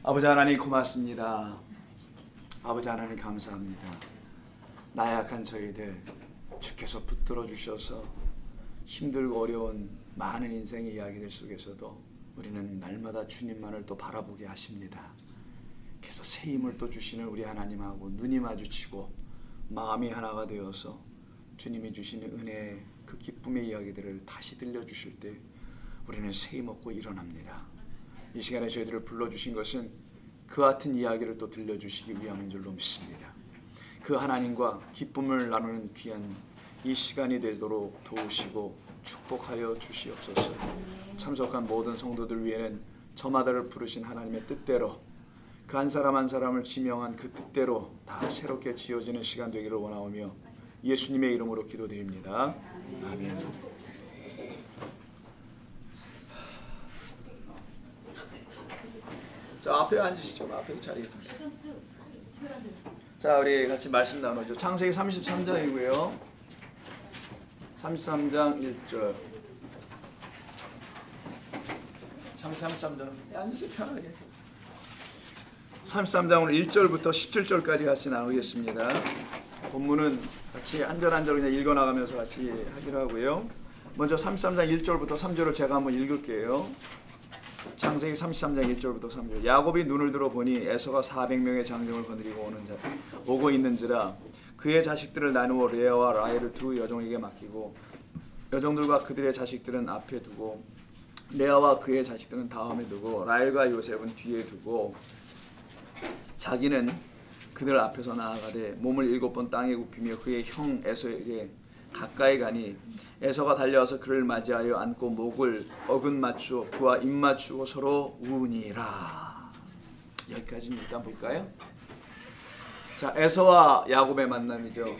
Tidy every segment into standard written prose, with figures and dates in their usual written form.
아버지 하나님 고맙습니다. 아버지 하나님 감사합니다. 나약한 저희들 주께서 붙들어 주셔서 힘들고 어려운 많은 인생의 이야기들 속에서도 우리는 날마다 주님만을 또 바라보게 하십니다. 그래서 새 힘을 또 주시는 우리 하나님하고 눈이 마주치고 마음이 하나가 되어서 주님이 주시는 은혜의 그 기쁨의 이야기들을 다시 들려주실 때 우리는 새 힘 얻고 일어납니다. 이 시간에 저희들을 불러주신 것은 그 같은 이야기를 또 들려주시기 위함인 줄로 믿습니다. 그 하나님과 기쁨을 나누는 귀한 이 시간이 되도록 도우시고 축복하여 주시옵소서. 참석한 모든 성도들 위에는 저마다를 부르신 하나님의 뜻대로 그 한 사람 한 사람을 지명한 그 뜻대로 다 새롭게 지어지는 시간 되기를 원하오며 예수님의 이름으로 기도드립니다. 아멘. 자, 앞에 앉으시죠. 앞에 자리에. 자, 우리 같이 말씀 나누죠. 창세기 33장이고요. 33장 1절. 창세기 33장. 앉으세요, 편하게. 33장 오늘 1절부터 17절까지 같이 나누겠습니다. 본문은 같이 한 절 한 절 그냥 읽어나가면서 같이 하기로 하고요. 먼저 33장 1절부터 3절을 제가 한번 읽을게요. 창세기 33장 1절부터 3절. 야곱이 눈을 들어 보니 에서가 400명의 장정을 거느리고 오고 있는지라 그의 자식들을 나누어 레아와 라헬을 두 여종에게 맡기고 여종들과 그들의 자식들은 앞에 두고 레아와 그의 자식들은 다음에 두고 라헬과 요셉은 뒤에 두고 자기는 그들 앞에서 나아가되 몸을 7번 땅에 굽히며 그의 형 에서에게 가까이 가니 에서가 달려와서 그를 맞이하여 안고 목을 어근 맞추어 그와 입 맞추고 서로 우니라. 여기까지입니다. 볼까요? 자, 에서와 야곱의 만남이죠.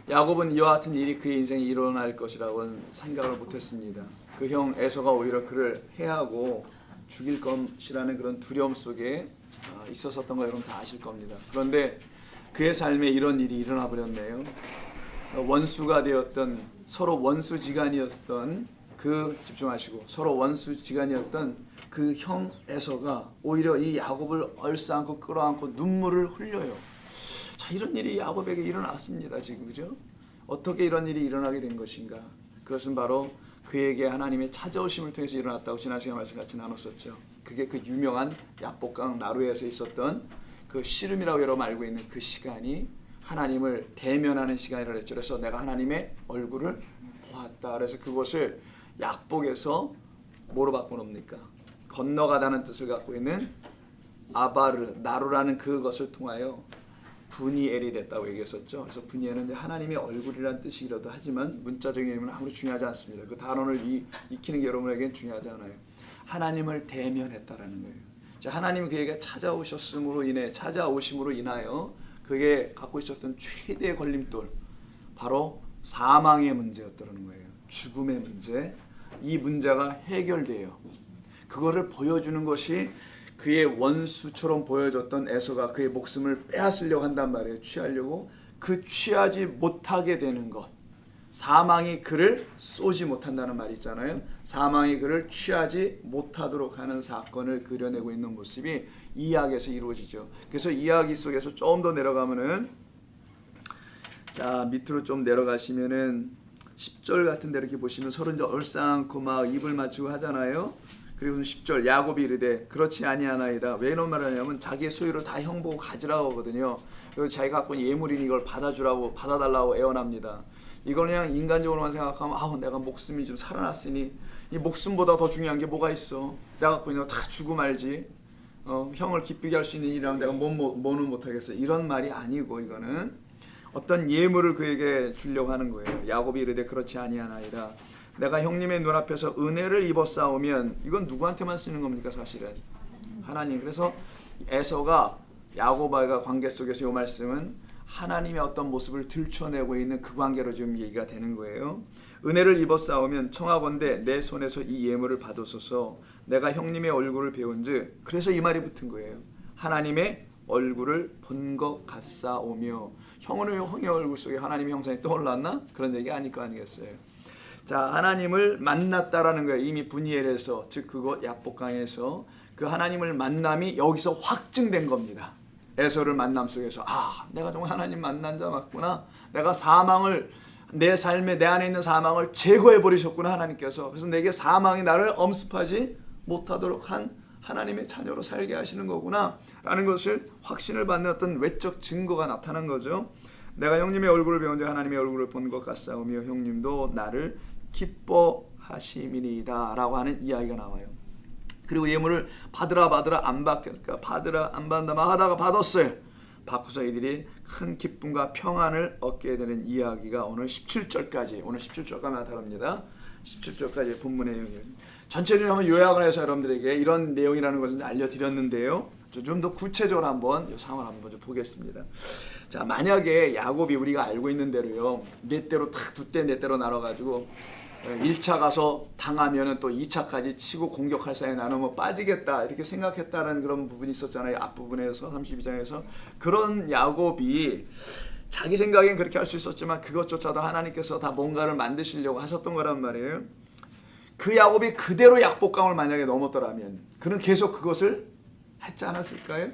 야곱은 이와 같은 일이 그의 인생에 일어날 것이라고는 생각을 못했습니다. 그 형 에서가 오히려 그를 해하고 죽일 것이라는 그런 두려움 속에 있었던 거 여러분 다 아실 겁니다. 그런데 그의 삶에 이런 일이 일어나 버렸네요. 원수가 되었던 서로 원수지간이었던 그 집중하시고 서로 원수지간이었던 그 형 에서가 오히려 이 야곱을 얼싸안고 끌어안고 눈물을 흘려요. 자, 이런 일이 야곱에게 일어났습니다. 지금 그죠? 어떻게 이런 일이 일어나게 된 것인가? 그것은 바로 그에게 하나님의 찾아오심을 통해서 일어났다고 지난 시간 말씀 같이 나눴었죠. 그게 그 유명한 야복강 나루에서 있었던 그 씨름이라고 여러분 알고 있는 그 시간이 하나님을 대면하는 시간이라 그랬죠. 그래서 내가 하나님의 얼굴을 보았다. 그래서 그것을 약복에서 뭐로 바꿔놓습니까? 건너가다는 뜻을 갖고 있는 아바르, 나루라는 그것을 통하여 분이엘이 됐다고 얘기했었죠. 그래서 분이엘은 하나님의 얼굴이라는 뜻이기도 하지만 문자적인 의미는 아무리 중요하지 않습니다. 그 단어를 익히는 게 여러분에게는 중요하지 않아요. 하나님을 대면했다라는 거예요. 자, 하나님이 그에게 찾아오심으로 인하여 그게 갖고 있었던 최대의 걸림돌, 바로 사망의 문제였다는 거예요. 죽음의 문제. 이 문제가 해결돼요. 그거를 보여주는 것이 그의 원수처럼 보여졌던 에서가 그의 목숨을 빼앗으려고 한단 말이에요. 취하려고. 그 취하지 못하게 되는 것. 사망이 그를 쏘지 못한다는 말이 있잖아요. 사망이 그를 취하지 못하도록 하는 사건을 그려내고 있는 모습이 이 이야기에서 이루어지죠. 그래서 이 이야기 속에서 좀 더 내려가면은, 자, 밑으로 좀 내려가시면은 10절 같은 데 이렇게 보시면 서로 이제 얼싸안고 막 입을 맞추고 하잖아요. 그리고 10절 야곱이 이르되 그렇지 아니하나이다. 왜 이런 말을 하냐면 자기의 소유를 다 형 보고 가지라고 하거든요. 그리고 자기가 갖고 있는 예물이니 이걸 받아달라고 애원합니다. 이걸 그냥 인간적으로만 생각하면 내가 목숨이 좀 살아났으니 이 목숨보다 더 중요한 게 뭐가 있어. 내가 갖고 있는 거 다 주고 말지. 형을 기쁘게 할 수 있는 일이라면 내가 뭐는 못하겠어. 이런 말이 아니고 이거는 어떤 예물을 그에게 주려고 하는 거예요. 야곱이 이르되 그렇지 아니하나이다. 내가 형님의 눈앞에서 은혜를 입었사오면 이건 누구한테만 쓰는 겁니까? 사실은 하나님. 그래서 에서가 야곱과 관계 속에서 이 말씀은 하나님의 어떤 모습을 들춰내고 있는 그 관계로 지금 얘기가 되는 거예요. 은혜를 입었사오면 청하건대 내 손에서 이 예물을 받으소서. 내가 형님의 얼굴을 배운즉. 그래서 이 말이 붙은 거예요. 하나님의 얼굴을 본 것 같사오며. 형의 얼굴 속에 하나님의 형상이 떠올랐나? 그런 얘기 아닐 거 아니겠어요. 자, 하나님을 만났다라는 거예요. 이미 분이엘에서, 즉 그곳 야복강에서 그 하나님을 만남이 여기서 확증된 겁니다. 에서를 만남 속에서 내가 정말 하나님 만난 자 맞구나. 내가 사망을 내 삶에 내 안에 있는 사망을 제거해 버리셨구나 하나님께서. 그래서 내게 사망이 나를 엄습하지 못하도록 한 하나님의 자녀로 살게 하시는 거구나 라는 것을 확신을 받는 어떤 외적 증거가 나타난 거죠. 내가 형님의 얼굴을 배운 자 하나님의 얼굴을 본 것 같사오며 형님도 나를 기뻐하심이니이다 라고 하는 이야기가 나와요. 그리고 예물을 받으라 안 받을까 받으라 안 받는다 하다가 받았어요. 받고서 이들이 큰 기쁨과 평안을 얻게 되는 이야기가 오늘 17절까지 오늘 17절까지 나타납니다. 17절까지 본문의 내용이에요. 전체를 한번 요약을 해서 여러분들에게 이런 내용이라는 것을 알려드렸는데요. 좀 더 구체적으로 한번 이 상황을 한번 좀 보겠습니다. 자, 만약에 야곱이 우리가 알고 있는 대로요, 네 대로 딱 두 대 네 대로 나눠가지고 1차 가서 당하면은 또 2차까지 치고 공격할 사이에 나는 뭐 빠지겠다 이렇게 생각했다는 그런 부분이 있었잖아요. 앞부분에서 32장에서 그런 야곱이 자기 생각엔 그렇게 할 수 있었지만 그것조차도 하나님께서 다 뭔가를 만드시려고 하셨던 거란 말이에요. 그 야곱이 그대로 약복강을 만약에 넘었더라면 그는 계속 그것을 했지 않았을까요?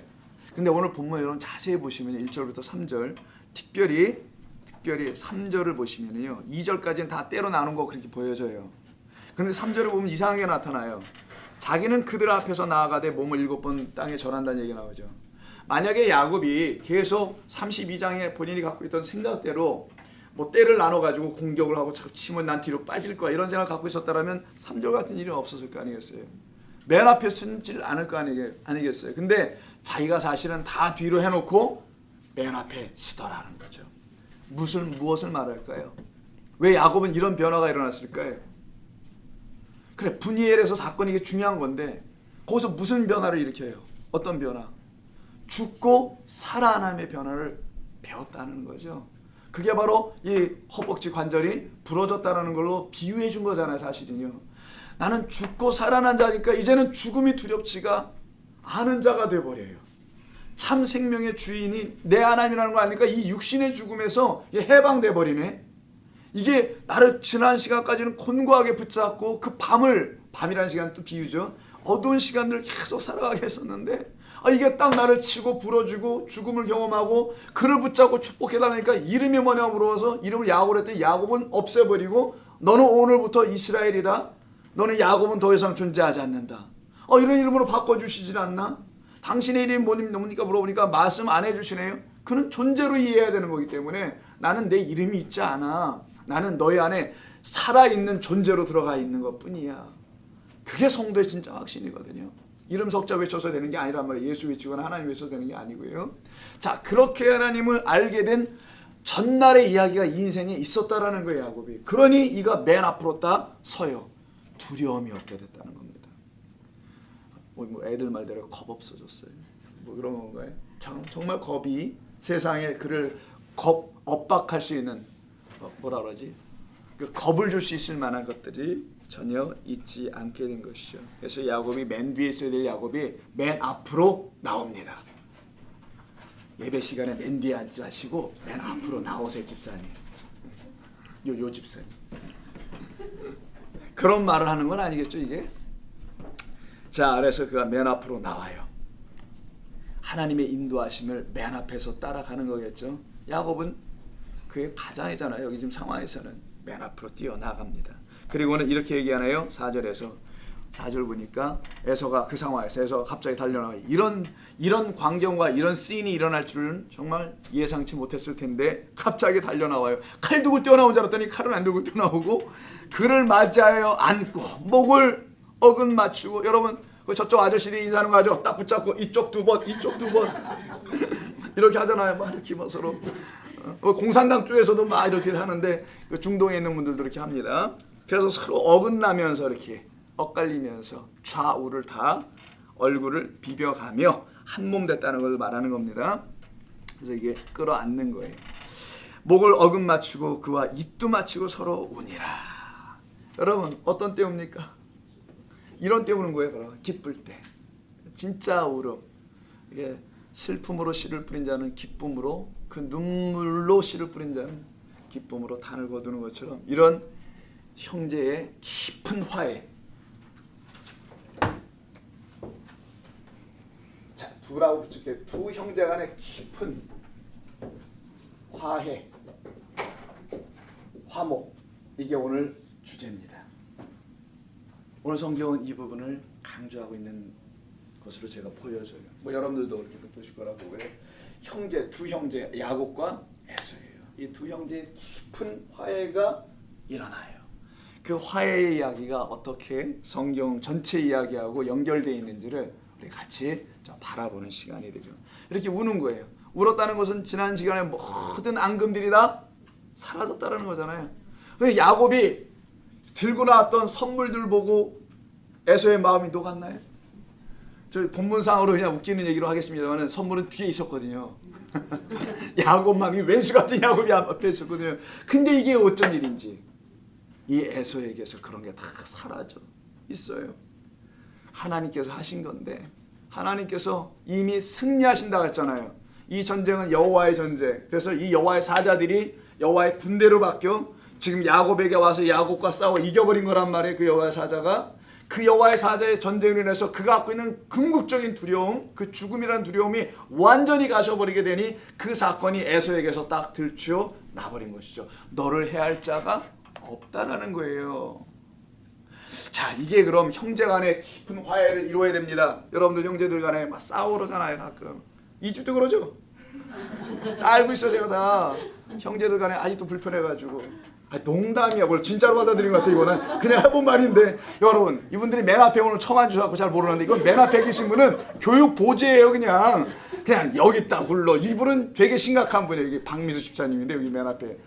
근데 오늘 본문 여러분 자세히 보시면 1절부터 3절 특별히 3절을 보시면요 2절까지는 다 때로 나눈 거 그렇게 보여져요. 근데 3절을 보면 이상하게 나타나요. 자기는 그들 앞에서 나아가되 몸을 7번 땅에 절한다는 얘기 나오죠. 만약에 야곱이 계속 32장에 본인이 갖고 있던 생각대로 뭐 때를 나눠가지고 공격을 하고 치면 난 뒤로 빠질 거야 이런 생각을 갖고 있었다면 3절 같은 일이 없었을 거 아니겠어요. 맨 앞에 서지를 않을 거 아니겠어요. 근데 자기가 사실은 다 뒤로 해놓고 맨 앞에 서더라는 거죠. 무엇을 말할까요? 왜 야곱은 이런 변화가 일어났을까요? 그래, 분이엘에서 사건이 이게 중요한 건데 거기서 무슨 변화를 일으켜요? 어떤 변화? 죽고 살아남의 변화를 배웠다는 거죠. 그게 바로 이 허벅지 관절이 부러졌다는 걸로 비유해 준 거잖아요. 사실은요. 나는 죽고 살아난 자니까 이제는 죽음이 두렵지가 않은 자가 돼버려요. 참 생명의 주인이 내 하나님이라는 거 아니까 이 육신의 죽음에서 해방돼 버리네. 이게 나를 지난 시간까지는 곤고하게 붙잡고 그 밤이라는 시간 또 비유죠. 어두운 시간들을 계속 살아가게 했었는데 이게 딱 나를 치고 부러지고 죽음을 경험하고 그를 붙잡고 축복해달라니까 이름이 뭐냐고 물어봐서 이름을 야곱으로 했더니 야곱은 없애버리고 너는 오늘부터 이스라엘이다. 너는 야곱은 더 이상 존재하지 않는다. 이런 이름으로 바꿔주시질 않나? 당신의 이름이 뭡니까 물어보니까 말씀 안 해주시네요. 그는 존재로 이해해야 되는 거기 때문에 나는 내 이름이 있지 않아. 나는 너희 안에 살아있는 존재로 들어가 있는 것뿐이야. 그게 성도의 진짜 확신이거든요. 이름 석자 외쳐서 되는 게 아니란 말이에요. 예수 외치거나 하나님 외쳐서 되는 게 아니고요. 자, 그렇게 하나님을 알게 된 전날의 이야기가 이 인생에 있었다라는 거예요. 야곱이. 그러니 이가 맨 앞으로 딱 서요. 두려움이 없게 됐다는 겁니다. 뭐 애들 말대로 겁 없어졌어요. 뭐 그런 건가요? 정말 겁이 세상에 그를 엇박할 수 있는 뭐라 그러지? 그 겁을 줄 수 있을 만한 것들이 전혀 있지 않게 된 것이죠. 그래서 야곱이 맨 뒤에 있어야 될 야곱이 맨 앞으로 나옵니다. 예배 시간에 맨 뒤에 앉지 마시고 맨 앞으로 나오세요, 집사님. 요 집사님. 그런 말을 하는 건 아니겠죠, 이게? 자, 그래서 그가 맨 앞으로 나와요. 하나님의 인도하심을 맨 앞에서 따라가는 거겠죠. 야곱은 그의 가장이잖아요. 여기 지금 상황에서는 맨 앞으로 뛰어나갑니다. 그리고는 이렇게 얘기하네요. 4절 보니까 에서가 그 상황에서 에서가 갑자기 달려나와요. 이런 광경과 이런 씬이 일어날 줄은 정말 예상치 못했을 텐데 갑자기 달려나와요. 칼 들고 뛰어나온 줄 알았더니 칼은 안 들고 뛰어나오고 그를 맞이하여 안고 목을 어긋 맞추고, 여러분 저쪽 아저씨들이 인사하는 거 하죠. 딱 붙잡고 이쪽 두 번 이쪽 두 번 이렇게 하잖아요. 막 이렇게 막 서로 공산당 쪽에서도 막 이렇게 하는데 그 중동에 있는 분들도 이렇게 합니다. 그래서 서로 어긋나면서 이렇게 엇갈리면서 좌우를 다 얼굴을 비벼가며 한 몸 됐다는 걸 말하는 겁니다. 그래서 이게 끌어안는 거예요. 목을 어긋 맞추고 그와 입도 맞추고 서로 우니라. 여러분 어떤 때 웁니까? 이런 때 우는 거예요. 바로 기쁠 때. 진짜 울음. 이게 슬픔으로 씨를 뿌린 자는 기쁨으로, 그 눈물로 씨를 뿌린 자는 기쁨으로 단을 거두는 것처럼 이런 형제의 깊은 화해, 두라고 붙일게요. 두 형제 간의 깊은 화해, 화목, 이게 오늘 주제입니다. 오늘 성경은 이 부분을 강조하고 있는 것으로 제가 보여져요. 뭐 여러분들도 그렇게 보실 거라고 보고요. 형제, 두 형제 야곱과 에서예요. 이 두 형제의 깊은 화해가 일어나요. 그 화해의 이야기가 어떻게 성경 전체 이야기하고 연결되어 있는지를 우리 같이 바라보는 시간이 되죠. 이렇게 우는 거예요. 울었다는 것은 지난 시간에 모든 앙금들이 다 사라졌다는 거잖아요. 야곱이 들고 나왔던 선물들 보고 에서의 마음이 녹았나요? 저 본문상으로 그냥 웃기는 얘기로 하겠습니다만 선물은 뒤에 있었거든요. 야곱 마음이 왼수 같은 야곱이 앞에 있었거든요. 근데 이게 어쩐 일인지 이 에서에게서 그런 게 다 사라져 있어요. 하나님께서 하신 건데 하나님께서 이미 승리하신다고 했잖아요. 이 전쟁은 여호와의 전쟁. 그래서 이 여호와의 사자들이 여호와의 군대로 바뀌어 지금 야곱에게 와서 야곱과 싸워 이겨버린 거란 말이에요. 그 여호와의 사자가. 그 여호와의 사자의 전쟁으로 인해서 그가 갖고 있는 궁극적인 두려움, 그 죽음이라는 두려움이 완전히 가셔버리게 되니 그 사건이 에서에게서 딱 들추어 나버린 것이죠. 너를 해할 자가 없다라는 거예요. 자, 이게 그럼 형제 간의 깊은 화해를 이루어야 됩니다. 여러분들 형제들 간에 막 싸우러잖아요. 가끔 이집도 그러죠. 알고 있어 제가 다. 형제들 간에 아직도 불편해가지고. 농담이야. 뭘 진짜로 받아들인 것 같아. 이거는 그냥 해본 말인데 여러분 이분들이 맨 앞에 오늘 처음 앉으셔서 잘 모르는데 이건 맨 앞에 계신 분은 교육 보재예요. 그냥 여기 있다 굴러. 이분은 되게 심각한 분이에요. 여기 박미수 집사님인데 여기 맨 앞에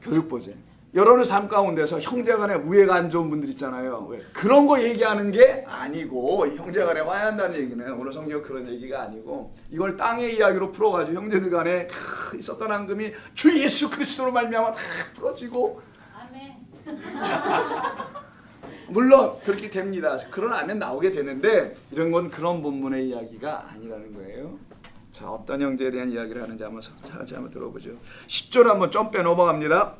교육 보재. 여러분의 삶 가운데서 형제간에 우애가 안 좋은 분들 있잖아요. 왜? 그런 거 얘기하는 게 아니고 형제간에 화해한다는 얘기는 오늘 성경 그런 얘기가 아니고 이걸 땅의 이야기로 풀어가지고 형제들 간에 있었던 앙금이 주 예수 그리스도로 말미암아 다 풀어지고 아멘. 물론 그렇게 됩니다. 그러나면 나오게 되는데 이런 건 그런 본문의 이야기가 아니라는 거예요. 자, 어떤 형제에 대한 이야기를 하는지 한번 들어보죠. 10절 한번 점빼 넘어갑니다.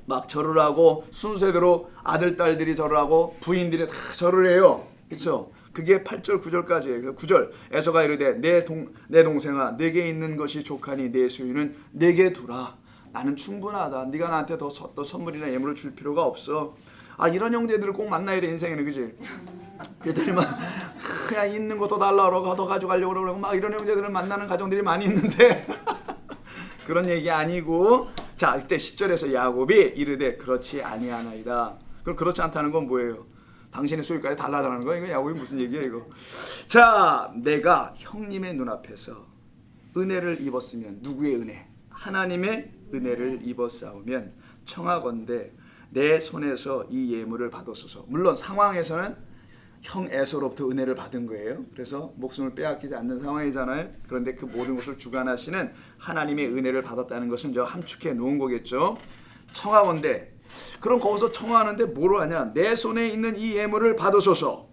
막 절을 하고 순서대로 아들 딸들이 절을 하고 부인들이 다 절을 해요. 그렇죠? 그게 8절 9절까지예요. 9절 에서가 이르되 내 동생아 내게 있는 것이 족하니 내 소유는 내게 두라. 나는 충분하다. 네가 나한테 더 선물이나 예물을 줄 필요가 없어. 아, 이런 형제들을 꼭 만나야 돼 인생에는. 그지? 그랬더니만 그냥 있는 거 더 달라고 그러고 더 가져가려고 그러고 막 이런 형제들을 만나는 가정들이 많이 있는데 그런 얘기 아니고. 자, 이때 10절에서 야곱이 이르되 그렇지 아니하나이다. 그럼 그렇지 않다는 건 뭐예요? 당신의 소유까지 달라달라는 거예요? 이거 야곱이 무슨 얘기예요 이거? 자, 내가 형님의 눈앞에서 은혜를 입었으면 누구의 은혜? 하나님의 은혜를 입었사오면 청하건대 내 손에서 이 예물을 받았소서. 물론 상황에서는 형 에서로부터 은혜를 받은 거예요. 그래서 목숨을 빼앗기지 않는 상황이잖아요. 그런데 그 모든 것을 주관하시는 하나님의 은혜를 받았다는 것은 저 함축해 놓은 거겠죠. 청하건대. 그럼 거기서 청하는데 뭐를 하냐? 내 손에 있는 이 예물을 받으소서.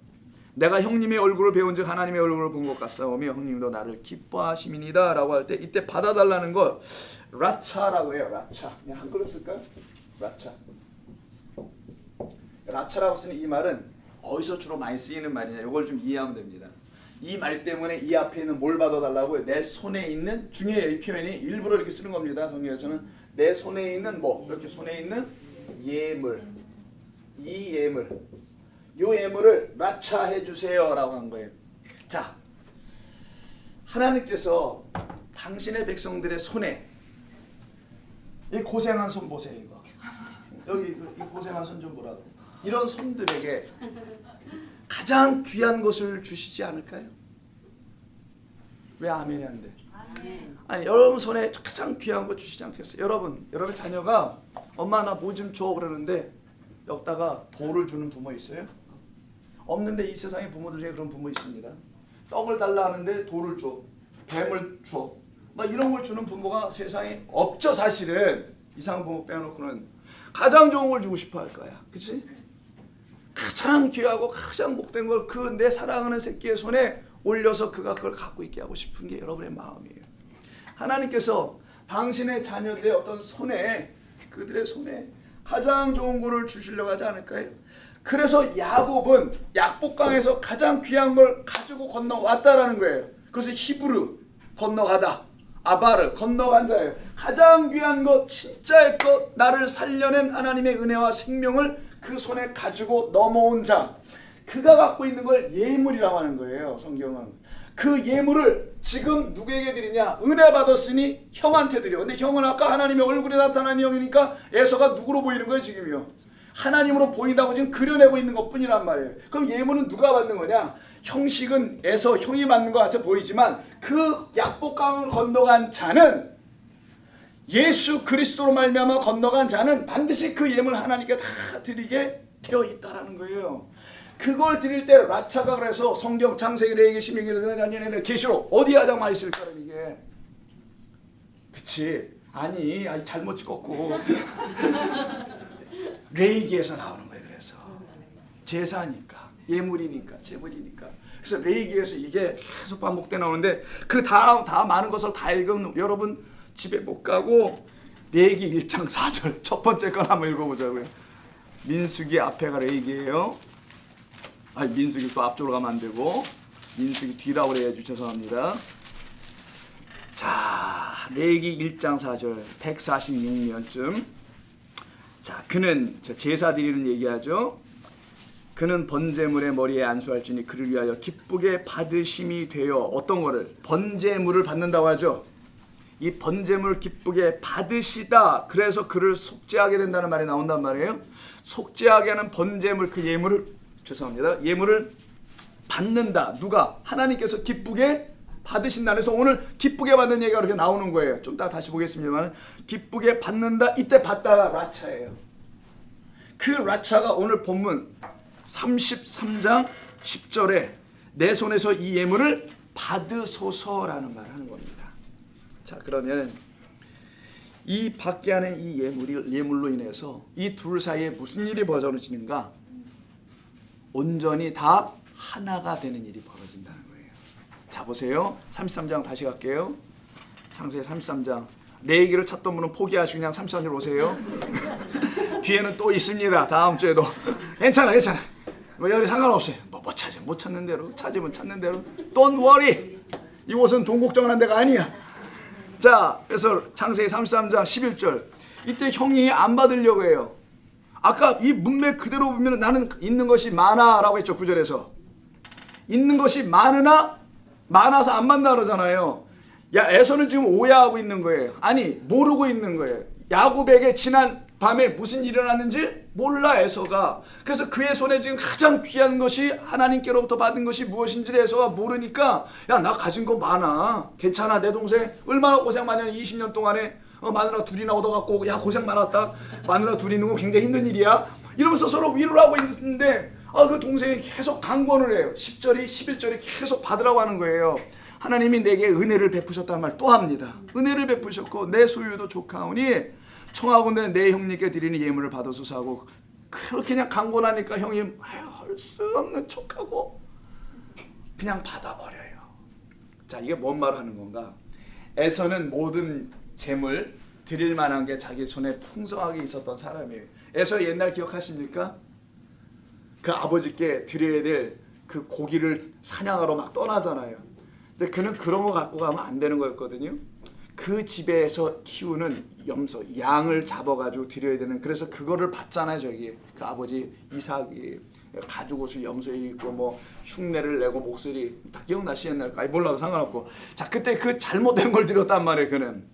내가 형님의 얼굴을 배운 즉 하나님의 얼굴을 본 것 같사오며 형님도 나를 기뻐하심이니이다 라고 할 때 이때 받아달라는 거 라차라고 해요. 라차. 그냥 한글로 쓸까요? 라차. 라차라고 쓰는 이 말은 어디서 주로 많이 쓰이는 말이냐, 이걸 좀 이해하면 됩니다. 이 말 때문에 이 앞에 있는 뭘 받아달라고요? 내 손에 있는, 중요해요. 이 표현이 일부러 이렇게 쓰는 겁니다. 성경에서는 내 손에 있는 뭐 이렇게 손에 있는 예물, 이 예물, 요 예물을 라차해 주세요라고 한 거예요. 자, 하나님께서 당신의 백성들의 손에 이 고생한 손 보세요. 이거 여기 이 고생한 손 좀 보라고. 이런 손들에게 가장 귀한 것을 주시지 않을까요? 왜 아멘이 안 돼? 아멘. 아니, 여러분 손에 가장 귀한 거 주시지 않겠어요? 여러분 자녀가 엄마 나 뭐 좀 줘 그러는데 여기다가 돌을 주는 부모 있어요? 없는데 이 세상에 부모들 중에 그런 부모 있습니다. 떡을 달라 하는데 돌을 줘, 뱀을 줘, 막 이런 걸 주는 부모가 세상에 없죠. 사실은 이상 부모 빼놓고는 가장 좋은 걸 주고 싶어 할 거야. 그치? 가장 귀하고 가장 복된 걸 그 내 사랑하는 새끼의 손에 올려서 그가 그걸 갖고 있게 하고 싶은 게 여러분의 마음이에요. 하나님께서 당신의 자녀들의 어떤 손에, 그들의 손에 가장 좋은 것을 주시려고 하지 않을까요? 그래서 야곱은 약복강에서 가장 귀한 걸 가지고 건너왔다라는 거예요. 그래서 히브르 건너가다, 아바르 건너간 자예요. 가장 귀한 것, 진짜의 것, 나를 살려낸 하나님의 은혜와 생명을 그 손에 가지고 넘어온 자, 그가 갖고 있는 걸 예물이라고 하는 거예요. 성경은 그 예물을 지금 누구에게 드리냐? 은혜 받았으니 형한테 드려. 근데 형은 아까 하나님의 얼굴에 나타난 형이니까 에서가 누구로 보이는 거예요? 지금요 하나님으로 보인다고 지금 그려내고 있는 것 뿐이란 말이에요. 그럼 예물은 누가 받는 거냐? 형식은 에서 형이 받는 것 같아 보이지만 그 약복강을 건너간 자는, 예수 그리스도로 말미암아 건너간 자는 반드시 그 예물 하나님께 다 드리게 되어 있다라는 거예요. 그걸 드릴 때 라차가, 그래서 성경 창세기, 레위기, 신명기, 계시록 어디 가장 많이 쓸 거는 이게, 그치? 아니 잘못 찍었고 레위기에서 나오는 거예요. 그래서 제사니까, 예물이니까, 제물이니까. 그래서 레위기에서 이게 계속 반복돼 나오는데 그 다음 다 많은 것을 다 읽으면 여러분 집에 못 가고 레위기 1장 4절 첫 번째 건 한번 읽어보자고요. 민수기 앞에가 레위기예요. 아니 민수기 또 앞쪽으로 가면 안 되고 민수기 뒤라고 그래야지. 죄송합니다. 자, 레위기 1장 4절 146면쯤. 자, 그는 제사 드리는 얘기하죠. 그는 번제물의 머리에 안수할지니 그를 위하여 기쁘게 받으심이 되어, 어떤 거를? 번제물을 받는다고 하죠. 이 번제물을 기쁘게 받으시다. 그래서 그를 속죄하게 된다는 말이 나온단 말이에요. 속죄하게 하는 번제물, 그 예물을, 죄송합니다, 예물을 받는다. 누가? 하나님께서 기쁘게 받으신다. 그래서 오늘 기쁘게 받는 얘기가 그렇게 나오는 거예요. 좀 이따 다시 보겠습니다만, 기쁘게 받는다. 이때 받다가 라차예요. 그 라차가 오늘 본문 33장 10절에 내 손에서 이 예물을 받으소서라는 말을 하는 겁니다. 자, 그러면 이 받게 하는 이 예물로 인해서 이 둘 사이에 무슨 일이 벌어지는가? 온전히 다 하나가 되는 일이 벌어진다는 거예요. 자, 보세요. 33장 다시 갈게요. 창세기 33장. 레위기를 찾던 분은 포기하시고 그냥 33절 오세요. 뒤에는 또 있습니다. 다음 주에도. 괜찮아. 뭐 여기 상관없어요. 못 찾아. 못 찾는 대로. 찾으면 찾는 대로. Don't worry. 이곳은 돈 걱정하는 데가 아니야. 자, 그래서 창세기 33장 11절. 이때 형이 안 받으려고 해요. 아까 이 문맥 그대로 보면 나는 있는 것이 많아라고 했죠. 9절에서. 있는 것이 많으나 많아서 안 만나 그러잖아요. 야, 에서는 지금 오해하고 있는 거예요. 아니, 모르고 있는 거예요. 야곱에게 지난 밤에 무슨 일이 일어났는지 몰라, 에서가. 그래서 그의 손에 지금 가장 귀한 것이, 하나님께로부터 받은 것이 무엇인지를 에서가 모르니까, 야, 나 가진 거 많아. 괜찮아. 내 동생 얼마나 고생 많이 하냐. 20년 동안에 마누라 둘이나 얻어갖고, 야, 고생 많았다. 마누라 둘이 있는 거 굉장히 힘든 일이야. 이러면서 서로 위로를 하고 있는데, 그 동생이 계속 강권을 해요. 10절이 11절이 계속 받으라고 하는 거예요. 하나님이 내게 은혜를 베푸셨다는 말 또 합니다. 은혜를 베푸셨고 내 소유도 족하오니 청하건대 내 형님께 드리는 예물을 받으소서 하고, 그렇게 그냥 강권하니까 형이 할 수 없는 척하고 그냥 받아버려요. 자, 이게 뭔 말을 하는 건가? 에서는 모든 재물 드릴 만한 게 자기 손에 풍성하게 있었던 사람이에요. 에서 옛날 기억하십니까? 그 아버지께 드려야 될 그 고기를 사냥하러 막 떠나잖아요. 근데 그는 그런 거 갖고 가면 안 되는 거였거든요. 그 집에서 키우는 염소, 양을 잡아가지고 드려야 되는, 그래서 그거를 받잖아요. 저기 그 아버지 이삭이 가죽옷을 염소에 입고 뭐 흉내를 내고 목소리 다 기억나시 옛날? 아니 몰라도 상관없고. 자, 그때 그 잘못된 걸 드렸단 말이에요. 그는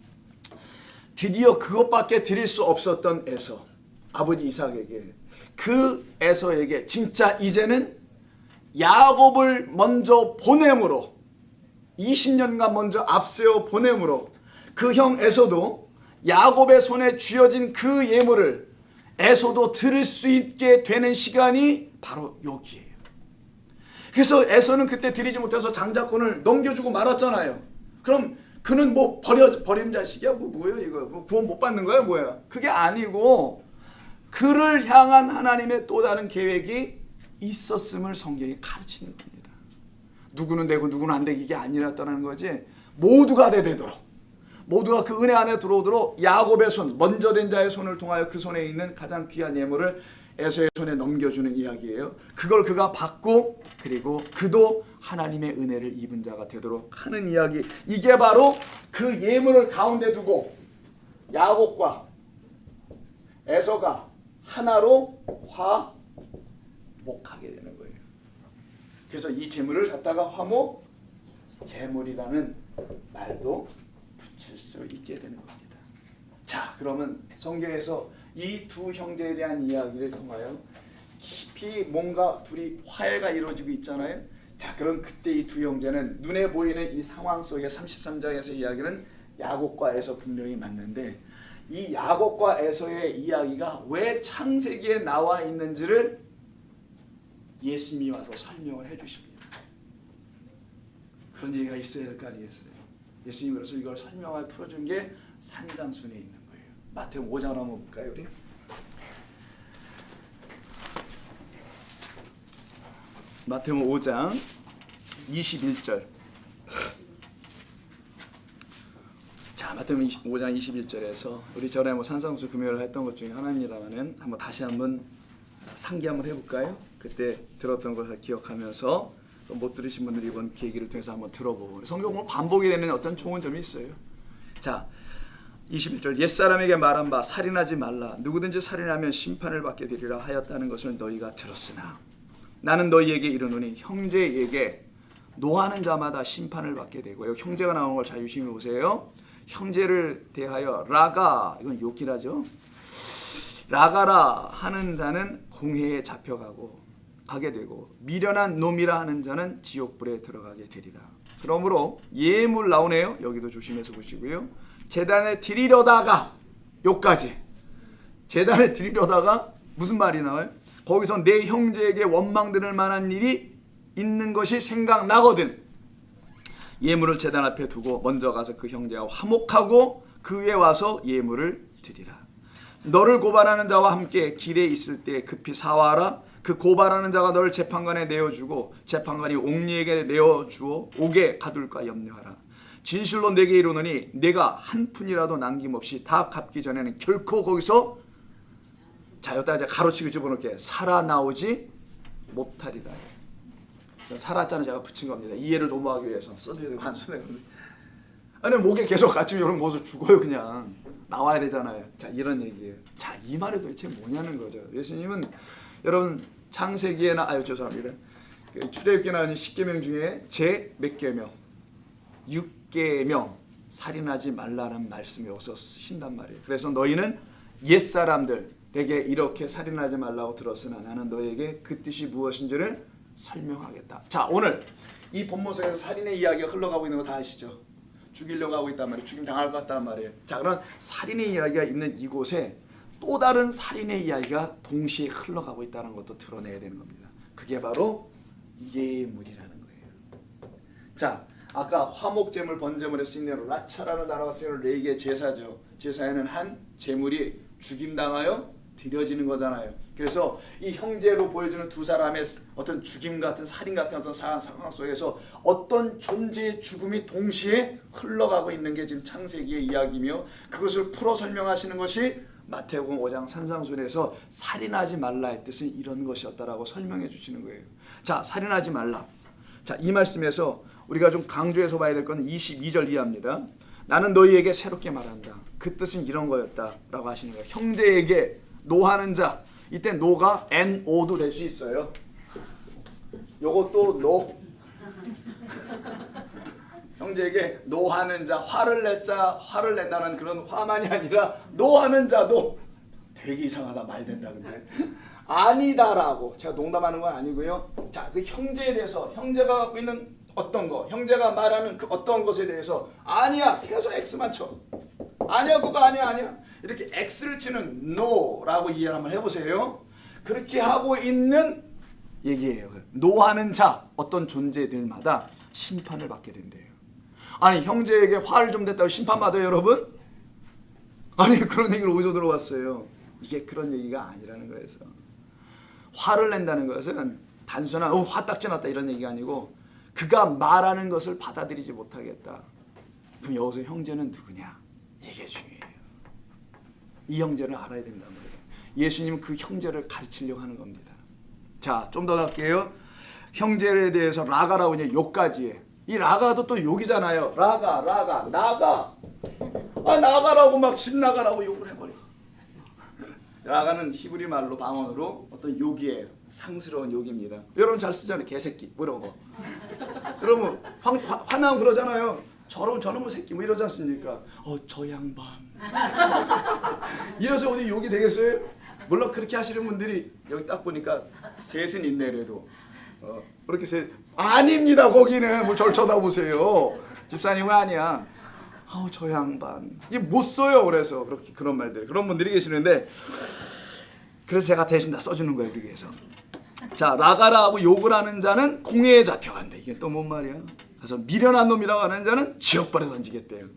드디어 그것밖에 드릴 수 없었던 에서, 아버지 이삭에게, 그 에서에게 진짜 이제는 야곱을 먼저 보냄으로, 20년간 먼저 앞세워 보냄으로 그 형 에서도 야곱의 손에 쥐어진 그 예물을 에서도 들을 수 있게 되는 시간이 바로 여기에요. 그래서 에서는 그때 드리지 못해서 장자권을 넘겨주고 말았잖아요. 그럼 그는 뭐 버림자식이야? 뭐예요 이거? 뭐 구원 못 받는 거야 뭐야? 그게 아니고 그를 향한 하나님의 또 다른 계획이 있었음을 성경이 가르치는 겁니다. 누구는 되고 누구는 안 되고 이게 아니라는 거지. 모두가 되도록, 모두가 그 은혜 안에 들어오도록 야곱의 손, 먼저 된 자의 손을 통하여 그 손에 있는 가장 귀한 예물을 에서의 손에 넘겨주는 이야기예요. 그걸 그가 받고 그리고 그도 하나님의 은혜를 입은 자가 되도록 하는 이야기. 이게 바로 그 예물을 가운데 두고 야곱과 에서가 하나로 화목하게 되는 거예요. 그래서 이 제물을 갖다가 화목 제물이라는 말도 붙일 수 있게 되는 겁니다. 자, 그러면 성경에서 이 두 형제에 대한 이야기를 통하여 깊이 뭔가 둘이 화해가 이루어지고 있잖아요. 자, 그럼 그때 이 두 형제는 눈에 보이는 이 상황 속에 33장에서 이야기는 야곱과 에서 분명히 맞는데 이 야곱과 에서의 이야기가 왜 창세기에 나와 있는지를 예수님이 와서 설명을 해주십니다. 그런 얘기가 있어야 될 거 아니겠어요? 예수님이 그래서 이걸 설명을 풀어준 게 산상순에 있는 거예요. 마태복음 5장 한번 볼까요, 우리? 마태복음 5장 21절. 자, 마태복음 5장 21절에서 우리 전에 뭐 산상수 금요일 했던 것 중에 하나입니다만은 한번 다시 한번 상기 한번 해볼까요? 그때 들었던 것을 기억하면서 못 들으신 분들이 이번 계기를 통해서 한번 들어보고 성경은 반복이 되는 어떤 좋은 점이 있어요. 자, 21절 옛사람에게 말한 바 살인하지 말라 누구든지 살인하면 심판을 받게 되리라 하였다는 것을 너희가 들었으나 나는 너희에게 이르노니 형제에게 노하는 자마다 심판을 받게 되고 여기 형제가 나오는 걸 잘 유심히 보세요. 형제를 대하여 라가 이건 욕이라죠. 라가라 하는 자는 공회에 잡혀가고 가게 되고 미련한 놈이라 하는 자는 지옥불에 들어가게 되리라. 그러므로 예물 나오네요. 여기도 조심해서 보시고요. 제단에 드리려다가 요까지 제단에 드리려다가 무슨 말이 나와요? 거기서 내 형제에게 원망 들을 만한 일이 있는 것이 생각나거든 예물을 제단 앞에 두고 먼저 가서 그 형제와 화목하고 그 위에 와서 예물을 드리라. 너를 고발하는 자와 함께 길에 있을 때 급히 사와라. 그 고발하는 자가 너를 재판관에 내어주고 재판관이 옥리에게 내어주어 옥에 가둘까 염려하라. 진실로 내게 이르노니 내가 한 푼이라도 남김없이 다 갚기 전에는 결코 거기서 자 여기다 이제 가로치고 집어넣게 살아나오지 못하리라. 살았자는 제가 붙인 겁니다. 이해를 도모하기 위해서 써도 되고 안 써도 되고 아니 목에 계속 갇히면 여러분 거기서 죽어요. 그냥 나와야 되잖아요. 자 이런 얘기예요. 자 이 말이 도대체 뭐냐는 거죠. 예수님은 여러분 창세기에나 죄송합니다. 출애굽기에 나오는 10계명 중에 제 몇 계명? 6계명 살인하지 말라는 말씀이 여기서 쓰신단 말이에요. 그래서 너희는 옛사람들에게 이렇게 살인하지 말라고 들었으나 나는 너에게 그 뜻이 무엇인지를 설명하겠다. 자 오늘 이 본문에서 살인의 이야기가 흘러가고 있는 거 다 아시죠? 죽이려고 하고 있단 말이에요. 죽임 당할 것 같단 말이에요. 자 그런 살인의 이야기가 있는 이곳에 또 다른 살인의 이야기가 동시에 흘러가고 있다는 것도 드러내야 되는 겁니다. 그게 바로 예물이라는 거예요. 자 아까 화목제물 번제물에 쓰인 라차라는 단어가 쓰인 레이게 제사죠. 제사에는 한 제물이 죽임당하여 드려지는 거잖아요. 그래서 이 형제로 보여주는 두 사람의 어떤 죽임 같은 살인 같은 어떤 상황 속에서 어떤 존재의 죽음이 동시에 흘러가고 있는 게 지금 창세기의 이야기며 그것을 풀어 설명하시는 것이 마태복음 5장 산상순에서 살인하지 말라의 뜻은 이런 것이었다라고 설명해 주시는 거예요. 자 살인하지 말라. 자 이 말씀에서 우리가 좀 강조해서 봐야 될 건 22절 이하입니다. 나는 너희에게 새롭게 말한다. 그 뜻은 이런 거였다라고 하시는 거예요. 형제에게 노하는 자. 이때 노가 NO도 될 수 있어요. 요것도 노. 형제에게 노하는 자, 화를 낸다는 그런 화만이 아니라 노하는 자도 되게 이상하다 말 된다 근데 아니다라고 제가 농담하는 건 아니고요. 자, 그 형제에 대해서 형제가 갖고 있는 어떤 거, 형제가 말하는 그 어떤 것에 대해서 아니야 계속 X만 쳐. 아니야 그거 아니야. 이렇게 X를 치는 no라고 이해를 한번 해보세요. 그렇게 하고 있는 얘기예요. 노하는 자 어떤 존재들마다 심판을 받게 된대요. 아니 형제에게 화를 좀 냈다고 심판받아요 여러분? 아니 그런 얘기를 어디서 들어봤어요? 이게 그런 얘기가 아니라는 거예요. 화를 낸다는 것은 단순한 화딱지 났다 이런 얘기가 아니고 그가 말하는 것을 받아들이지 못하겠다. 그럼 여기서 형제는 누구냐? 이게 중요해요. 이 형제를 알아야 된단 말이에요. 예수님은 그 형제를 가르치려고 하는 겁니다. 자, 좀 더 갈게요. 형제에 대해서 라가라고 이제 욕까지 해. 이 라가도 또 욕이잖아요. 라가, 나가. 나가라고 막 집 나가라고 욕을 해버려. 라가는 히브리 말로 방언으로 어떤 욕이에요. 상스러운 욕입니다. 여러분 잘 쓰잖아요. 개새끼 뭐 이런 거. 여러분 화나면 그러잖아요. 저놈의 새끼 뭐 이러지 않습니까? 저 양반. 이래서 어디 욕이 되겠어요? 물론 그렇게 하시는 분들이 여기 딱 보니까 셋은 있네 그래도. 그렇게 아닙니다. 거기는 뭐 절 쳐다보세요. 집사님은 아니야. 저 양반. 이게 못 써요. 그래서 그렇게 그런 말들 그런 분들이 계시는데 그래서 제가 대신 다 써주는 거예요. 그러기 위해서. 자, 라가라고 욕을 하는 자는 공회에 잡혀간다. 이게 또 뭔 말이야? 그래서 미련한 놈이라고 하는 자는 지옥벌에 던지겠대요.